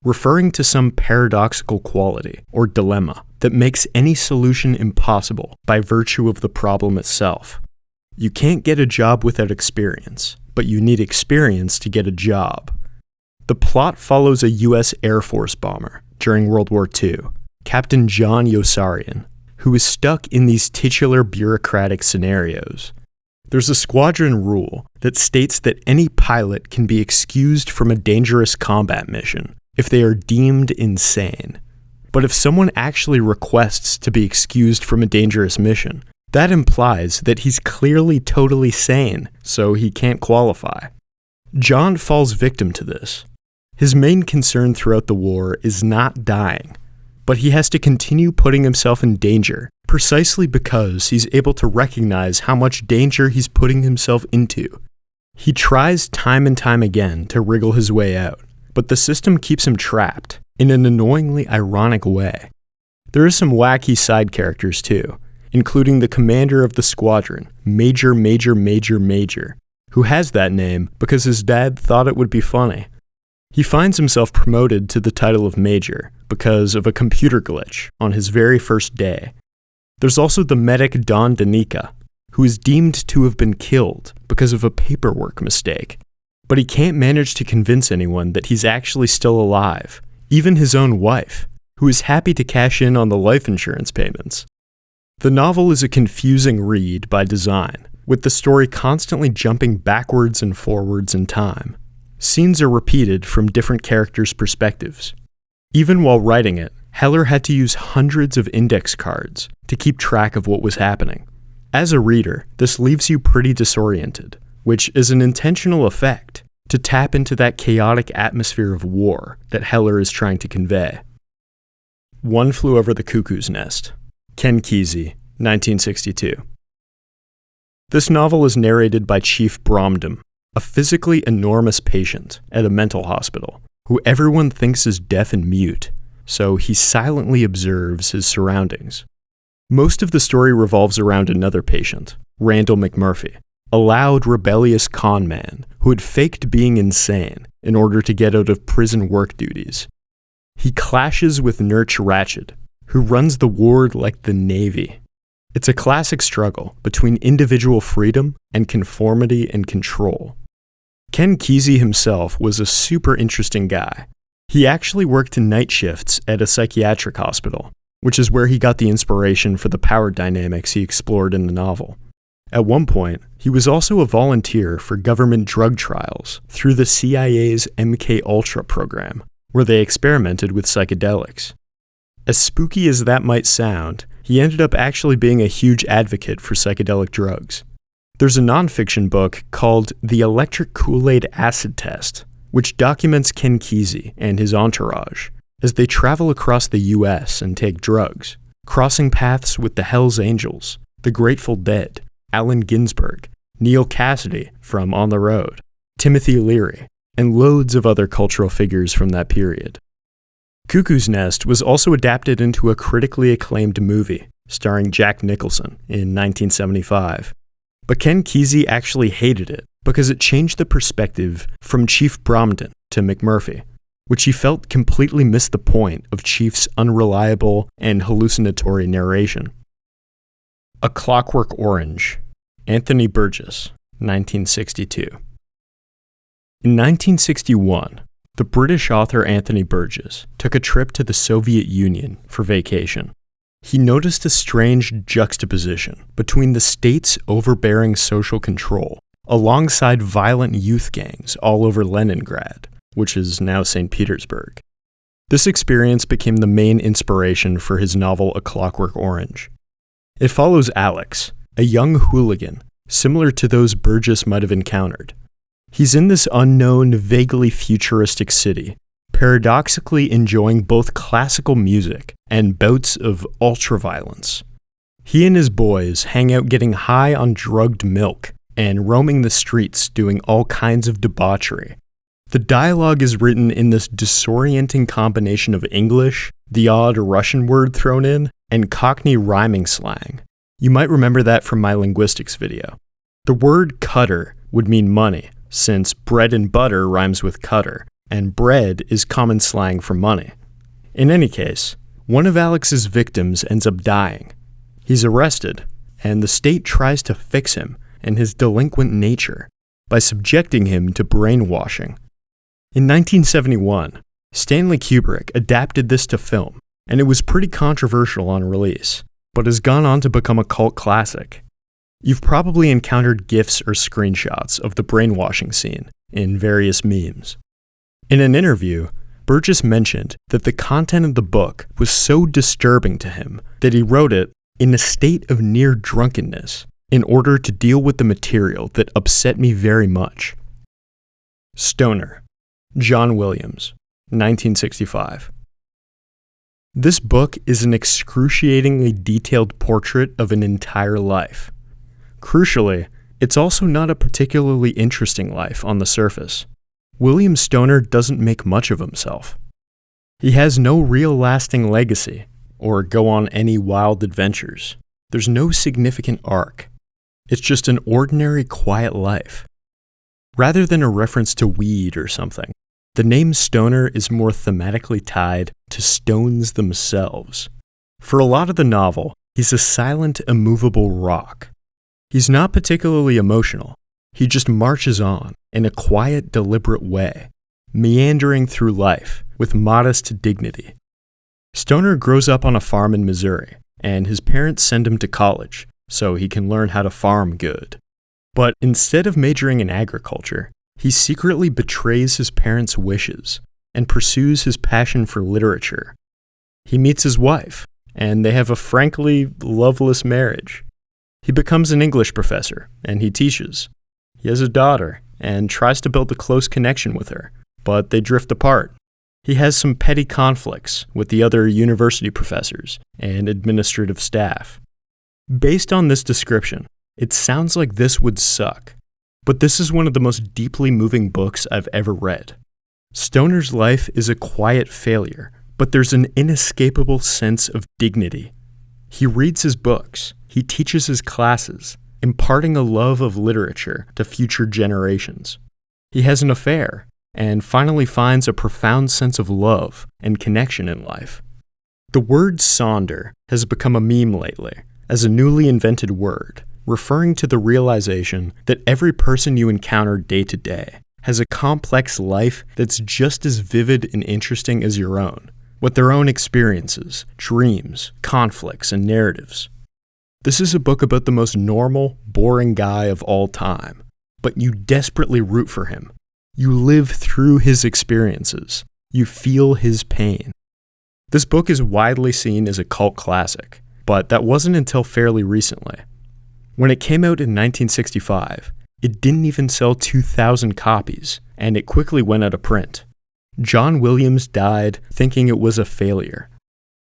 referring to some paradoxical quality or dilemma that makes any solution impossible by virtue of the problem itself. You can't get a job without experience, but you need experience to get a job. The plot follows a U.S. Air Force bomber during World War II, Captain John Yossarian, who is stuck in these titular bureaucratic scenarios. There's a squadron rule that states that any pilot can be excused from a dangerous combat mission if they are deemed insane. But if someone actually requests to be excused from a dangerous mission, that implies that he's clearly totally sane, so he can't qualify. John falls victim to this. His main concern throughout the war is not dying, but he has to continue putting himself in danger precisely because he's able to recognize how much danger he's putting himself into. He tries time and time again to wriggle his way out, but the system keeps him trapped, in an annoyingly ironic way. There are some wacky side characters too, including the commander of the squadron, Major, who has that name because his dad thought it would be funny. He finds himself promoted to the title of Major because of a computer glitch on his very first day. There's also the medic Don Danica, who is deemed to have been killed because of a paperwork mistake, but he can't manage to convince anyone that he's actually still alive, even his own wife, who is happy to cash in on the life insurance payments. The novel is a confusing read by design, with the story constantly jumping backwards and forwards in time. Scenes are repeated from different characters' perspectives. Even while writing it, Heller had to use hundreds of index cards to keep track of what was happening. As a reader, this leaves you pretty disoriented, which is an intentional effect to tap into that chaotic atmosphere of war that Heller is trying to convey. One Flew Over the Cuckoo's Nest, Ken Kesey, 1962. This novel is narrated by Chief Bromdom, a physically enormous patient at a mental hospital, who everyone thinks is deaf and mute, so he silently observes his surroundings. Most of the story revolves around another patient, Randall McMurphy, a loud, rebellious con man who had faked being insane in order to get out of prison work duties. He clashes with Nurse Ratched, who runs the ward like the Navy. It's a classic struggle between individual freedom and conformity and control. Ken Kesey himself was a super interesting guy. He actually worked night shifts at a psychiatric hospital, which is where he got the inspiration for the power dynamics he explored in the novel. At one point, he was also a volunteer for government drug trials through the CIA's MKUltra program, where they experimented with psychedelics. As spooky as that might sound, he ended up actually being a huge advocate for psychedelic drugs. There's a nonfiction book called The Electric Kool-Aid Acid Test, which documents Ken Kesey and his entourage as they travel across the US and take drugs, crossing paths with the Hells Angels, the Grateful Dead, Allen Ginsberg, Neil Cassidy from On the Road, Timothy Leary, and loads of other cultural figures from that period. Cuckoo's Nest was also adapted into a critically acclaimed movie starring Jack Nicholson in 1975. But Ken Kesey actually hated it because it changed the perspective from Chief Bromden to McMurphy, which he felt completely missed the point of Chief's unreliable and hallucinatory narration. A Clockwork Orange, Anthony Burgess, 1962. In 1961, the British author Anthony Burgess took a trip to the Soviet Union for vacation. He noticed a strange juxtaposition between the state's overbearing social control alongside violent youth gangs all over Leningrad, which is now St. Petersburg. This experience became the main inspiration for his novel A Clockwork Orange. It follows Alex, a young hooligan similar to those Burgess might have encountered. He's in this unknown, vaguely futuristic city, paradoxically enjoying both classical music and bouts of ultraviolence. He and his boys hang out getting high on drugged milk and roaming the streets doing all kinds of debauchery. The dialogue is written in this disorienting combination of English, the odd Russian word thrown in, and Cockney rhyming slang. You might remember that from my linguistics video. The word cutter would mean money, since bread and butter rhymes with cutter, and bread is common slang for money. In any case, one of Alex's victims ends up dying. He's arrested, and the state tries to fix him and his delinquent nature by subjecting him to brainwashing. In 1971, Stanley Kubrick adapted this to film, and it was pretty controversial on release, but has gone on to become a cult classic. You've probably encountered GIFs or screenshots of the brainwashing scene in various memes. In an interview, Burgess mentioned that the content of the book was so disturbing to him that he wrote it in a state of near drunkenness in order to deal with the material that upset me very much. Stoner, John Williams, 1965. This book is an excruciatingly detailed portrait of an entire life. Crucially, it's also not a particularly interesting life on the surface. William Stoner doesn't make much of himself. He has no real lasting legacy, or go on any wild adventures. There's no significant arc. It's just an ordinary, quiet life. Rather than a reference to weed or something, the name Stoner is more thematically tied to stones themselves. For a lot of the novel, he's a silent, immovable rock. He's not particularly emotional. He just marches on in a quiet, deliberate way, meandering through life with modest dignity. Stoner grows up on a farm in Missouri, and his parents send him to college so he can learn how to farm good. But instead of majoring in agriculture, he secretly betrays his parents' wishes and pursues his passion for literature. He meets his wife, and they have a frankly loveless marriage. He becomes an English professor, and he teaches. He has a daughter, and tries to build a close connection with her, but they drift apart. He has some petty conflicts with the other university professors and administrative staff. Based on this description, it sounds like this would suck, but this is one of the most deeply moving books I've ever read. Stoner's life is a quiet failure, but there's an inescapable sense of dignity. He reads his books, he teaches his classes, imparting a love of literature to future generations. He has an affair, and finally finds a profound sense of love and connection in life. The word sonder has become a meme lately, as a newly invented word, referring to the realization that every person you encounter day to day has a complex life that's just as vivid and interesting as your own, with their own experiences, dreams, conflicts, and narratives. This is a book about the most normal, boring guy of all time, but you desperately root for him. You live through his experiences. You feel his pain. This book is widely seen as a cult classic, but that wasn't until fairly recently. When it came out in 1965, it didn't even sell 2,000 copies, and it quickly went out of print. John Williams died thinking it was a failure.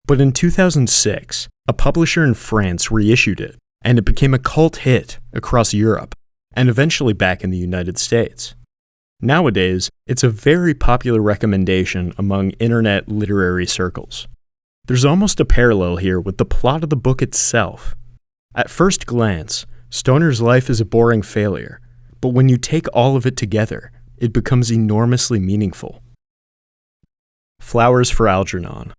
But in 2006, a publisher in France reissued it, and it became a cult hit across Europe, and eventually back in the United States. Nowadays, it's a very popular recommendation among internet literary circles. There's almost a parallel here with the plot of the book itself. At first glance, Stoner's life is a boring failure, but when you take all of it together, it becomes enormously meaningful. Flowers for Algernon,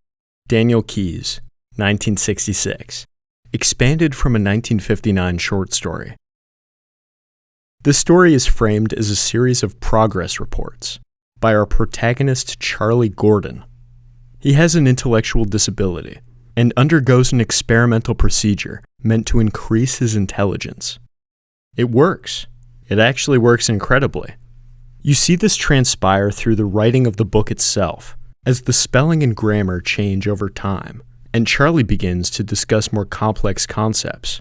Daniel Keyes, 1966, expanded from a 1959 short story. This story is framed as a series of progress reports by our protagonist Charlie Gordon. He has an intellectual disability and undergoes an experimental procedure meant to increase his intelligence. It works. It actually works incredibly. You see this transpire through the writing of the book itself, as the spelling and grammar change over time, and Charlie begins to discuss more complex concepts.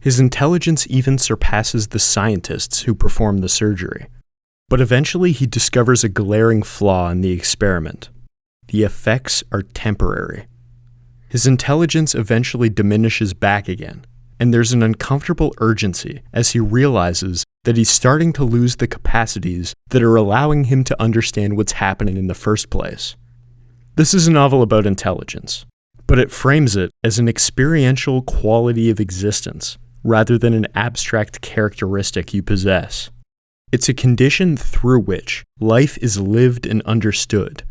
His intelligence even surpasses the scientists who perform the surgery. But eventually he discovers a glaring flaw in the experiment. The effects are temporary. His intelligence eventually diminishes back again, and there's an uncomfortable urgency as he realizes that he's starting to lose the capacities that are allowing him to understand what's happening in the first place. This is a novel about intelligence, but it frames it as an experiential quality of existence, rather than an abstract characteristic you possess. It's a condition through which life is lived and understood,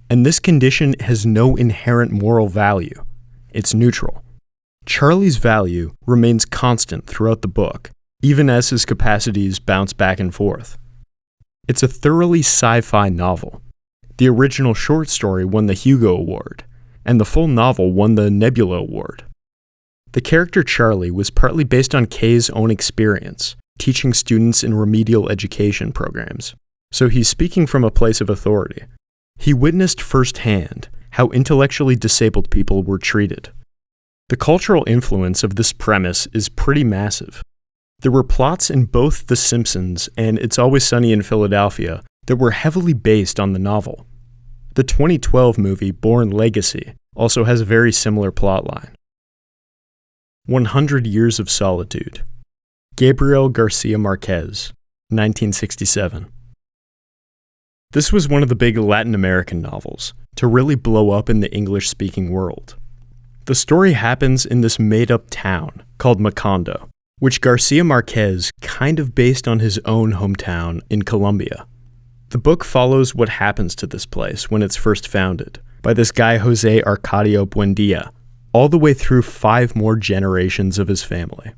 and this condition has no inherent moral value. It's neutral. Charlie's value remains constant throughout the book, even as his capacities bounce back and forth. It's a thoroughly sci-fi novel. The original short story won the Hugo Award, and the full novel won the Nebula Award. The character Charlie was partly based on Kay's own experience, teaching students in remedial education programs, so he's speaking from a place of authority. He witnessed firsthand how intellectually disabled people were treated. The cultural influence of this premise is pretty massive. There were plots in both The Simpsons and It's Always Sunny in Philadelphia that were heavily based on the novel. The 2012 movie Bourne Legacy also has a very similar plotline. 100 Years of Solitude, Gabriel Garcia Marquez, 1967. This was one of the big Latin American novels, to really blow up in the English-speaking world. The story happens in this made-up town called Macondo, which Garcia Marquez kind of based on his own hometown in Colombia. The book follows what happens to this place when it's first founded by this guy Jose Arcadio Buendia, all the way through 5 more generations of his family.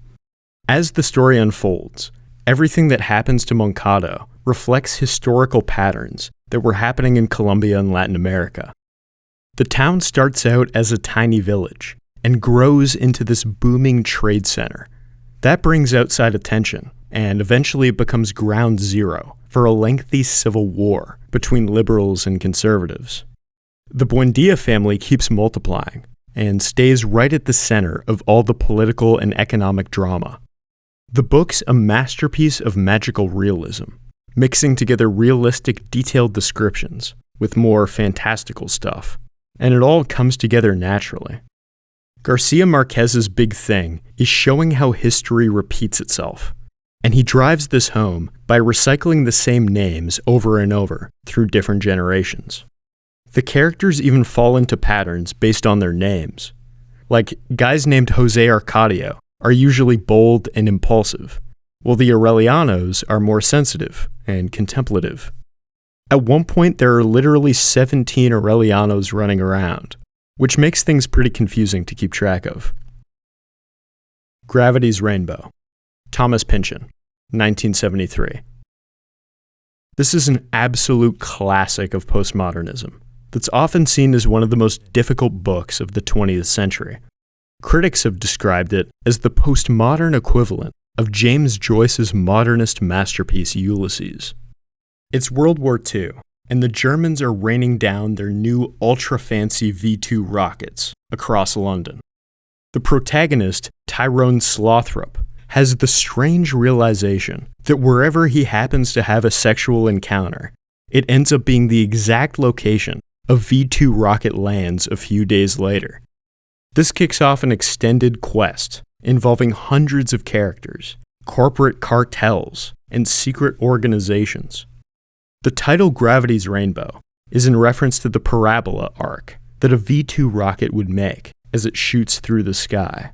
As the story unfolds, everything that happens to Moncado reflects historical patterns that were happening in Colombia and Latin America. The town starts out as a tiny village and grows into this booming trade center. That brings outside attention, and eventually it becomes ground zero for a lengthy civil war between liberals and conservatives. The Buendia family keeps multiplying and stays right at the center of all the political and economic drama. The book's a masterpiece of magical realism, mixing together realistic, detailed descriptions with more fantastical stuff, and it all comes together naturally. Garcia Marquez's big thing is showing how history repeats itself, and he drives this home by recycling the same names over and over through different generations. The characters even fall into patterns based on their names. Like, guys named Jose Arcadio are usually bold and impulsive, while the Aurelianos are more sensitive and contemplative. At one point, there are literally 17 Aurelianos running around, which makes things pretty confusing to keep track of. Gravity's Rainbow, Thomas Pynchon, 1973. This is an absolute classic of postmodernism that's often seen as one of the most difficult books of the 20th century. Critics have described it as the postmodern equivalent of James Joyce's modernist masterpiece Ulysses. It's World War II, and the Germans are raining down their new ultra-fancy V-2 rockets across London. The protagonist, Tyrone Slothrop, has the strange realization that wherever he happens to have a sexual encounter, it ends up being the exact location a V-2 rocket lands a few days later. This kicks off an extended quest involving hundreds of characters, corporate cartels, and secret organizations. The title Gravity's Rainbow is in reference to the parabola arc that a V-2 rocket would make as it shoots through the sky.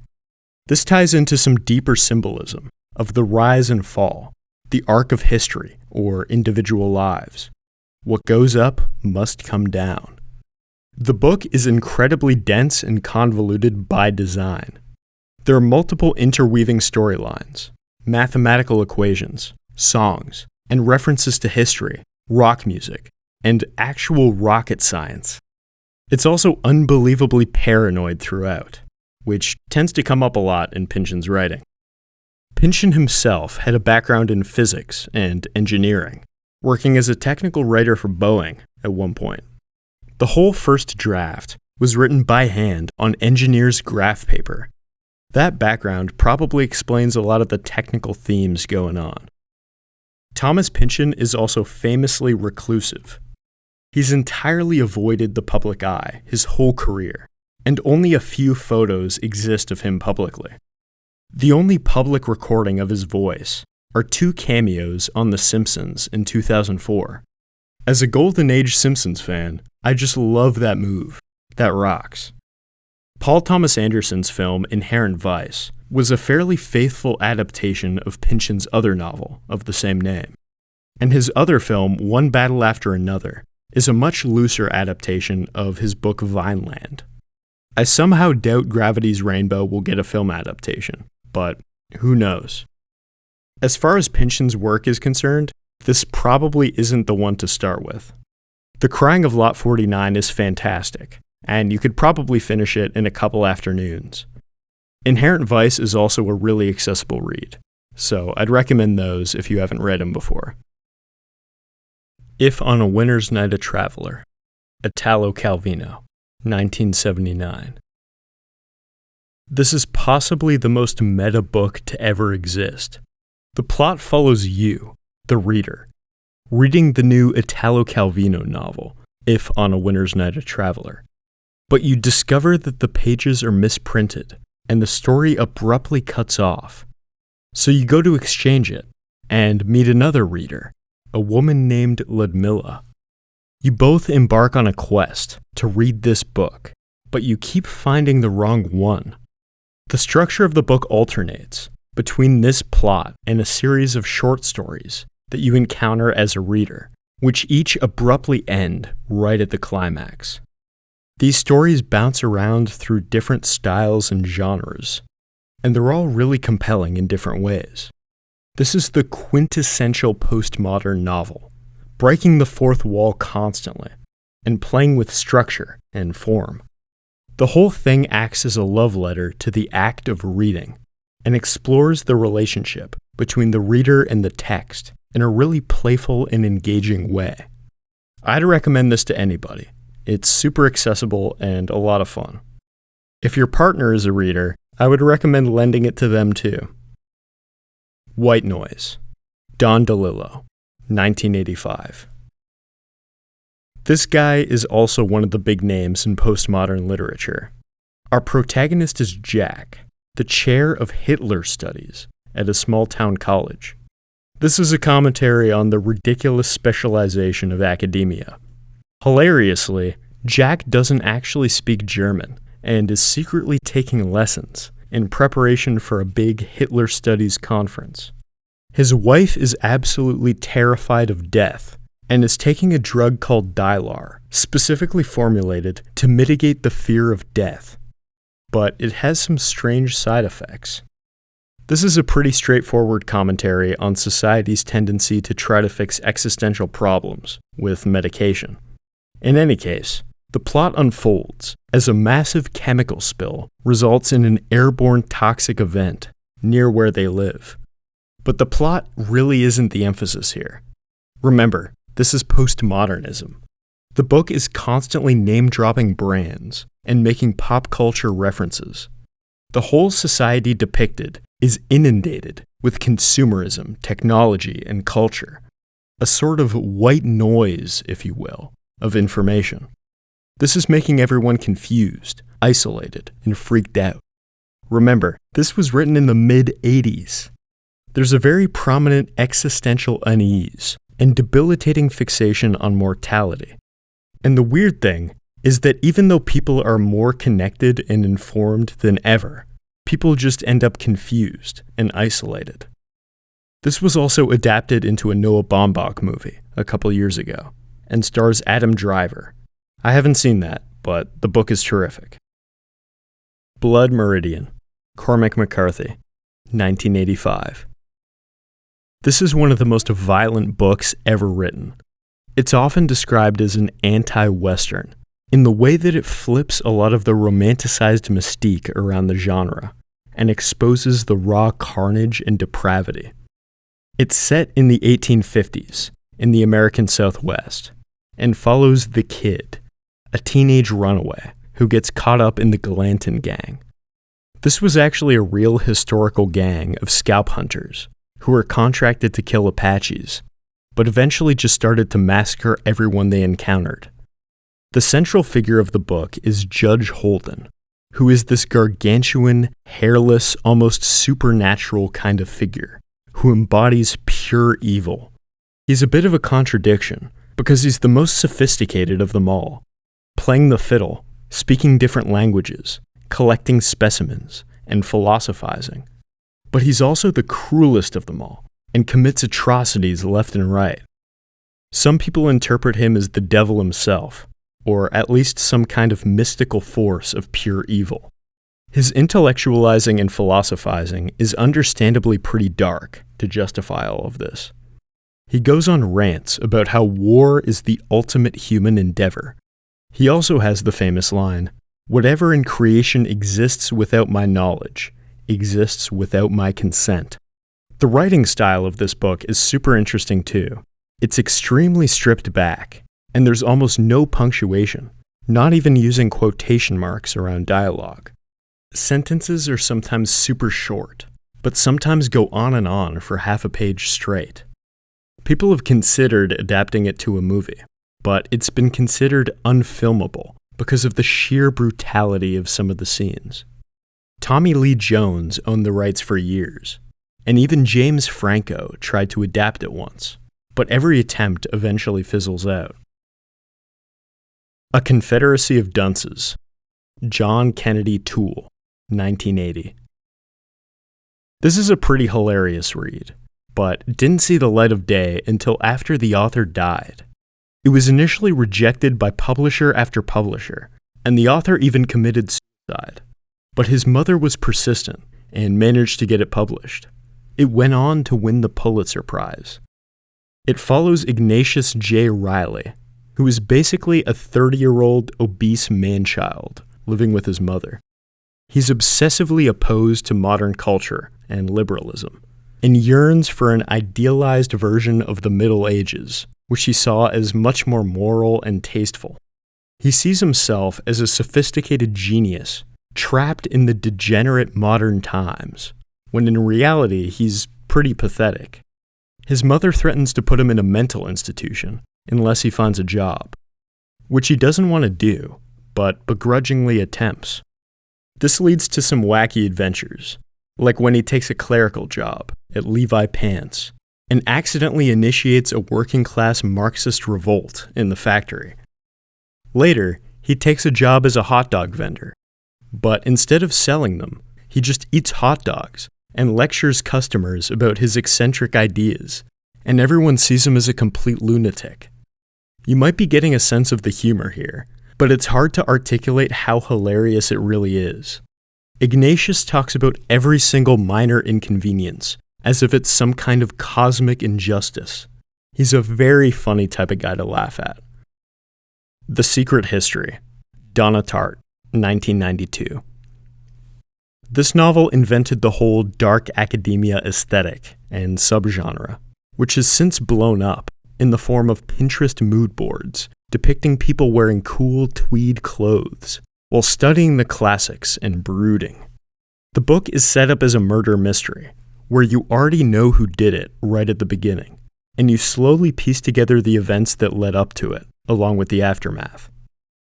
This ties into some deeper symbolism of the rise and fall, the arc of history or individual lives. What goes up must come down. The book is incredibly dense and convoluted by design. There are multiple interweaving storylines, mathematical equations, songs, and references to history, rock music, and actual rocket science. It's also unbelievably paranoid throughout, which tends to come up a lot in Pynchon's writing. Pynchon himself had a background in physics and engineering, working as a technical writer for Boeing at one point. The whole first draft was written by hand on engineer's graph paper. That background probably explains a lot of the technical themes going on. Thomas Pynchon is also famously reclusive. He's entirely avoided the public eye his whole career, and only a few photos exist of him publicly. The only public recording of his voice are 2 cameos on The Simpsons in 2004. As a Golden Age Simpsons fan, I just love that move. That rocks. Paul Thomas Anderson's film Inherent Vice was a fairly faithful adaptation of Pynchon's other novel of the same name. And his other film, One Battle After Another, is a much looser adaptation of his book Vineland. I somehow doubt Gravity's Rainbow will get a film adaptation, but who knows? As far as Pynchon's work is concerned, this probably isn't the one to start with. The Crying of Lot 49 is fantastic, and you could probably finish it in a couple afternoons. Inherent Vice is also a really accessible read, so I'd recommend those if you haven't read them before. If on a Winter's Night a Traveler, Italo Calvino, 1979. This is possibly the most meta book to ever exist. The plot follows you, the reader, reading the new Italo Calvino novel, If on a Winter's Night a Traveler. But you discover that the pages are misprinted, and the story abruptly cuts off. So you go to exchange it, and meet another reader, a woman named Ludmilla. You both embark on a quest to read this book, but you keep finding the wrong one. The structure of the book alternates between this plot and a series of short stories that you encounter as a reader, which each abruptly end right at the climax. These stories bounce around through different styles and genres, and they're all really compelling in different ways. This is the quintessential postmodern novel, breaking the fourth wall constantly, and playing with structure and form. The whole thing acts as a love letter to the act of reading, and explores the relationship between the reader and the text in a really playful and engaging way. I'd recommend this to anybody. It's super accessible and a lot of fun. If your partner is a reader, I would recommend lending it to them too. White Noise, Don DeLillo, 1985. This guy is also one of the big names in postmodern literature. Our protagonist is Jack, the chair of Hitler studies at a small-town college. This is a commentary on the ridiculous specialization of academia. Hilariously, Jack doesn't actually speak German and is secretly taking lessons in preparation for a big Hitler studies conference. His wife is absolutely terrified of death and is taking a drug called Dylar, specifically formulated to mitigate the fear of death. But it has some strange side effects. This is a pretty straightforward commentary on society's tendency to try to fix existential problems with medication. In any case, the plot unfolds as a massive chemical spill results in an airborne toxic event near where they live. But the plot really isn't the emphasis here. Remember, this is postmodernism. The book is constantly name-dropping brands and making pop culture references. The whole society depicted is inundated with consumerism, technology, and culture. A sort of white noise, if you will, of information. This is making everyone confused, isolated, and freaked out. Remember, this was written in the mid-'80s. There's a very prominent existential unease and debilitating fixation on mortality. And the weird thing is that even though people are more connected and informed than ever, people just end up confused and isolated. This was also adapted into a Noah Baumbach movie a couple years ago and stars Adam Driver. I haven't seen that, but the book is terrific. Blood Meridian, Cormac McCarthy, 1985. This is one of the most violent books ever written. It's often described as an anti-Western, in the way that it flips a lot of the romanticized mystique around the genre, and exposes the raw carnage and depravity. It's set in the 1850s, in the American Southwest, and follows the kid, a teenage runaway who gets caught up in the Galantin gang. This was actually a real historical gang of scalp hunters who were contracted to kill Apaches, but eventually just started to massacre everyone they encountered. The central figure of the book is Judge Holden, who is this gargantuan, hairless, almost supernatural kind of figure who embodies pure evil. He's a bit of a contradiction because he's the most sophisticated of them all, playing the fiddle, speaking different languages, collecting specimens, and philosophizing. But he's also the cruelest of them all, and commits atrocities left and right. Some people interpret him as the devil himself, or at least some kind of mystical force of pure evil. His intellectualizing and philosophizing is understandably pretty dark to justify all of this. He goes on rants about how war is the ultimate human endeavor. He also has the famous line, "Whatever in creation exists without my knowledge, exists without my consent." The writing style of this book is super interesting too. It's extremely stripped back, and there's almost no punctuation, not even using quotation marks around dialogue. Sentences are sometimes super short, but sometimes go on and on for half a page straight. People have considered adapting it to a movie, but it's been considered unfilmable because of the sheer brutality of some of the scenes. Tommy Lee Jones owned the rights for years, and even James Franco tried to adapt it once, but every attempt eventually fizzles out. A Confederacy of Dunces. John Kennedy Toole, 1980. This is a pretty hilarious read, but didn't see the light of day until after the author died. It was initially rejected by publisher after publisher, and the author even committed suicide. But his mother was persistent and managed to get it published. It went on to win the Pulitzer Prize. It follows Ignatius J. Riley, who is basically a 30-year-old obese man-child living with his mother. He's obsessively opposed to modern culture and liberalism, and yearns for an idealized version of the Middle Ages, which he saw as much more moral and tasteful. He sees himself as a sophisticated genius trapped in the degenerate modern times, when in reality he's pretty pathetic. His mother threatens to put him in a mental institution unless he finds a job, which he doesn't want to do, but begrudgingly attempts. This leads to some wacky adventures, like when he takes a clerical job at Levi Pants and accidentally initiates a working-class Marxist revolt in the factory. Later, he takes a job as a hot dog vendor, but instead of selling them, he just eats hot dogs and lectures customers about his eccentric ideas, and everyone sees him as a complete lunatic. You might be getting a sense of the humor here, but it's hard to articulate how hilarious it really is. Ignatius talks about every single minor inconvenience as if it's some kind of cosmic injustice. He's a very funny type of guy to laugh at. The Secret History, Donna Tartt, 1992. This novel invented the whole dark academia aesthetic and subgenre, which has since blown up in the form of Pinterest mood boards depicting people wearing cool tweed clothes while studying the classics and brooding. The book is set up as a murder mystery, where you already know who did it right at the beginning, and you slowly piece together the events that led up to it, along with the aftermath.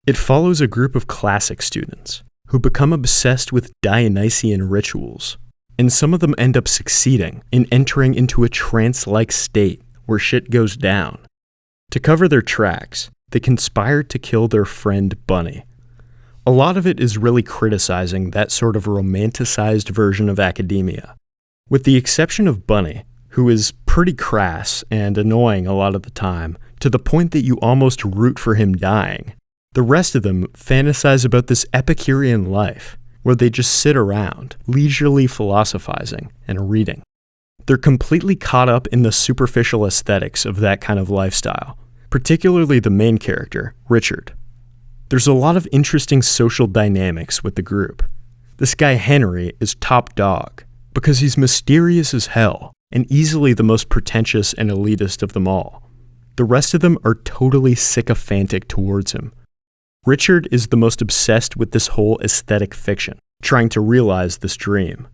It follows a group of classic students who become obsessed with Dionysian rituals, and some of them end up succeeding in entering into a trance-like state where shit goes down. To cover their tracks, they conspire to kill their friend Bunny. A lot of it is really criticizing that sort of romanticized version of academia, with the exception of Bunny, who is pretty crass and annoying a lot of the time, to the point that you almost root for him dying. The rest of them fantasize about this Epicurean life, where they just sit around, leisurely philosophizing and reading. They're completely caught up in the superficial aesthetics of that kind of lifestyle, particularly the main character, Richard. There's a lot of interesting social dynamics with the group. This guy Henry is top dog, because he's mysterious as hell, and easily the most pretentious and elitist of them all. The rest of them are totally sycophantic towards him. Richard is the most obsessed with this whole aesthetic fiction, trying to realize this dream.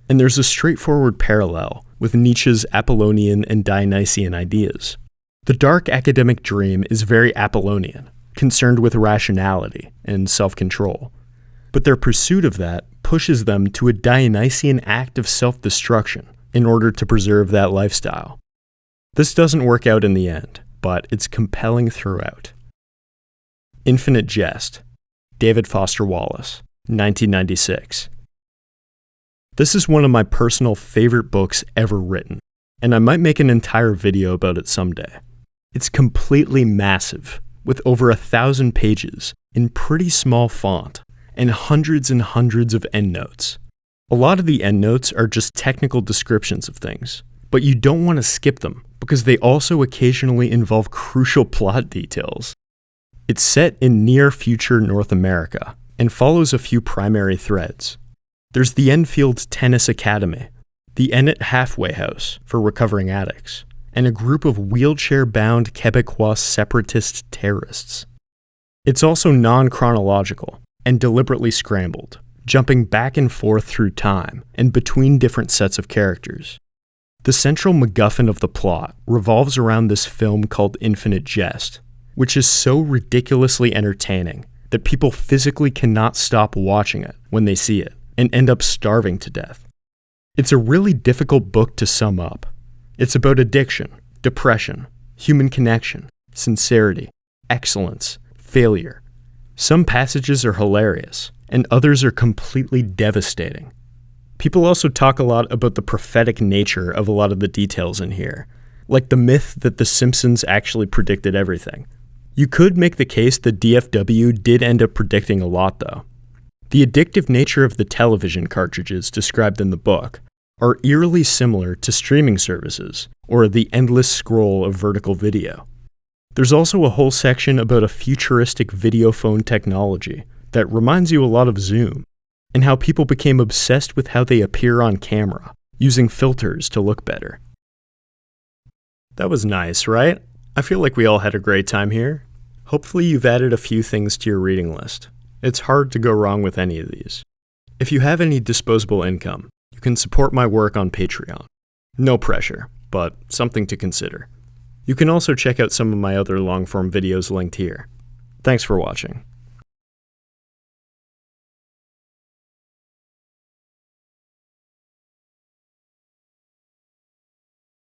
And there's a straightforward parallel with Nietzsche's Apollonian and Dionysian ideas. The dark academic dream is very Apollonian, concerned with rationality and self-control. But their pursuit of that pushes them to a Dionysian act of self-destruction in order to preserve that lifestyle. This doesn't work out in the end, but it's compelling throughout. Infinite Jest, David Foster Wallace, 1996. This is one of my personal favorite books ever written, and I might make an entire video about it someday. It's completely massive, with over 1,000 pages in pretty small font, and hundreds of endnotes. A lot of the endnotes are just technical descriptions of things, but you don't want to skip them because they also occasionally involve crucial plot details. It's set in near-future North America and follows a few primary threads. There's the Enfield Tennis Academy, the Ennet Halfway House for recovering addicts, and a group of wheelchair-bound Quebecois separatist terrorists. It's also non-chronological and deliberately scrambled, jumping back and forth through time and between different sets of characters. The central MacGuffin of the plot revolves around this film called Infinite Jest, which is so ridiculously entertaining that people physically cannot stop watching it when they see it and end up starving to death. It's a really difficult book to sum up. It's about addiction, depression, human connection, sincerity, excellence, failure, Some passages are hilarious, and others are completely devastating. People also talk a lot about the prophetic nature of a lot of the details in here, like the myth that The Simpsons actually predicted everything. You could make the case that DFW did end up predicting a lot, though. The addictive nature of the television cartridges described in the book are eerily similar to streaming services, or the endless scroll of vertical video. There's also a whole section about a futuristic videophone technology that reminds you a lot of Zoom, and how people became obsessed with how they appear on camera, using filters to look better. That was nice, right? I feel like we all had a great time here. Hopefully you've added a few things to your reading list. It's hard to go wrong with any of these. If you have any disposable income, you can support my work on Patreon. No pressure, but something to consider. You can also check out some of my other long-form videos linked here. Thanks for watching.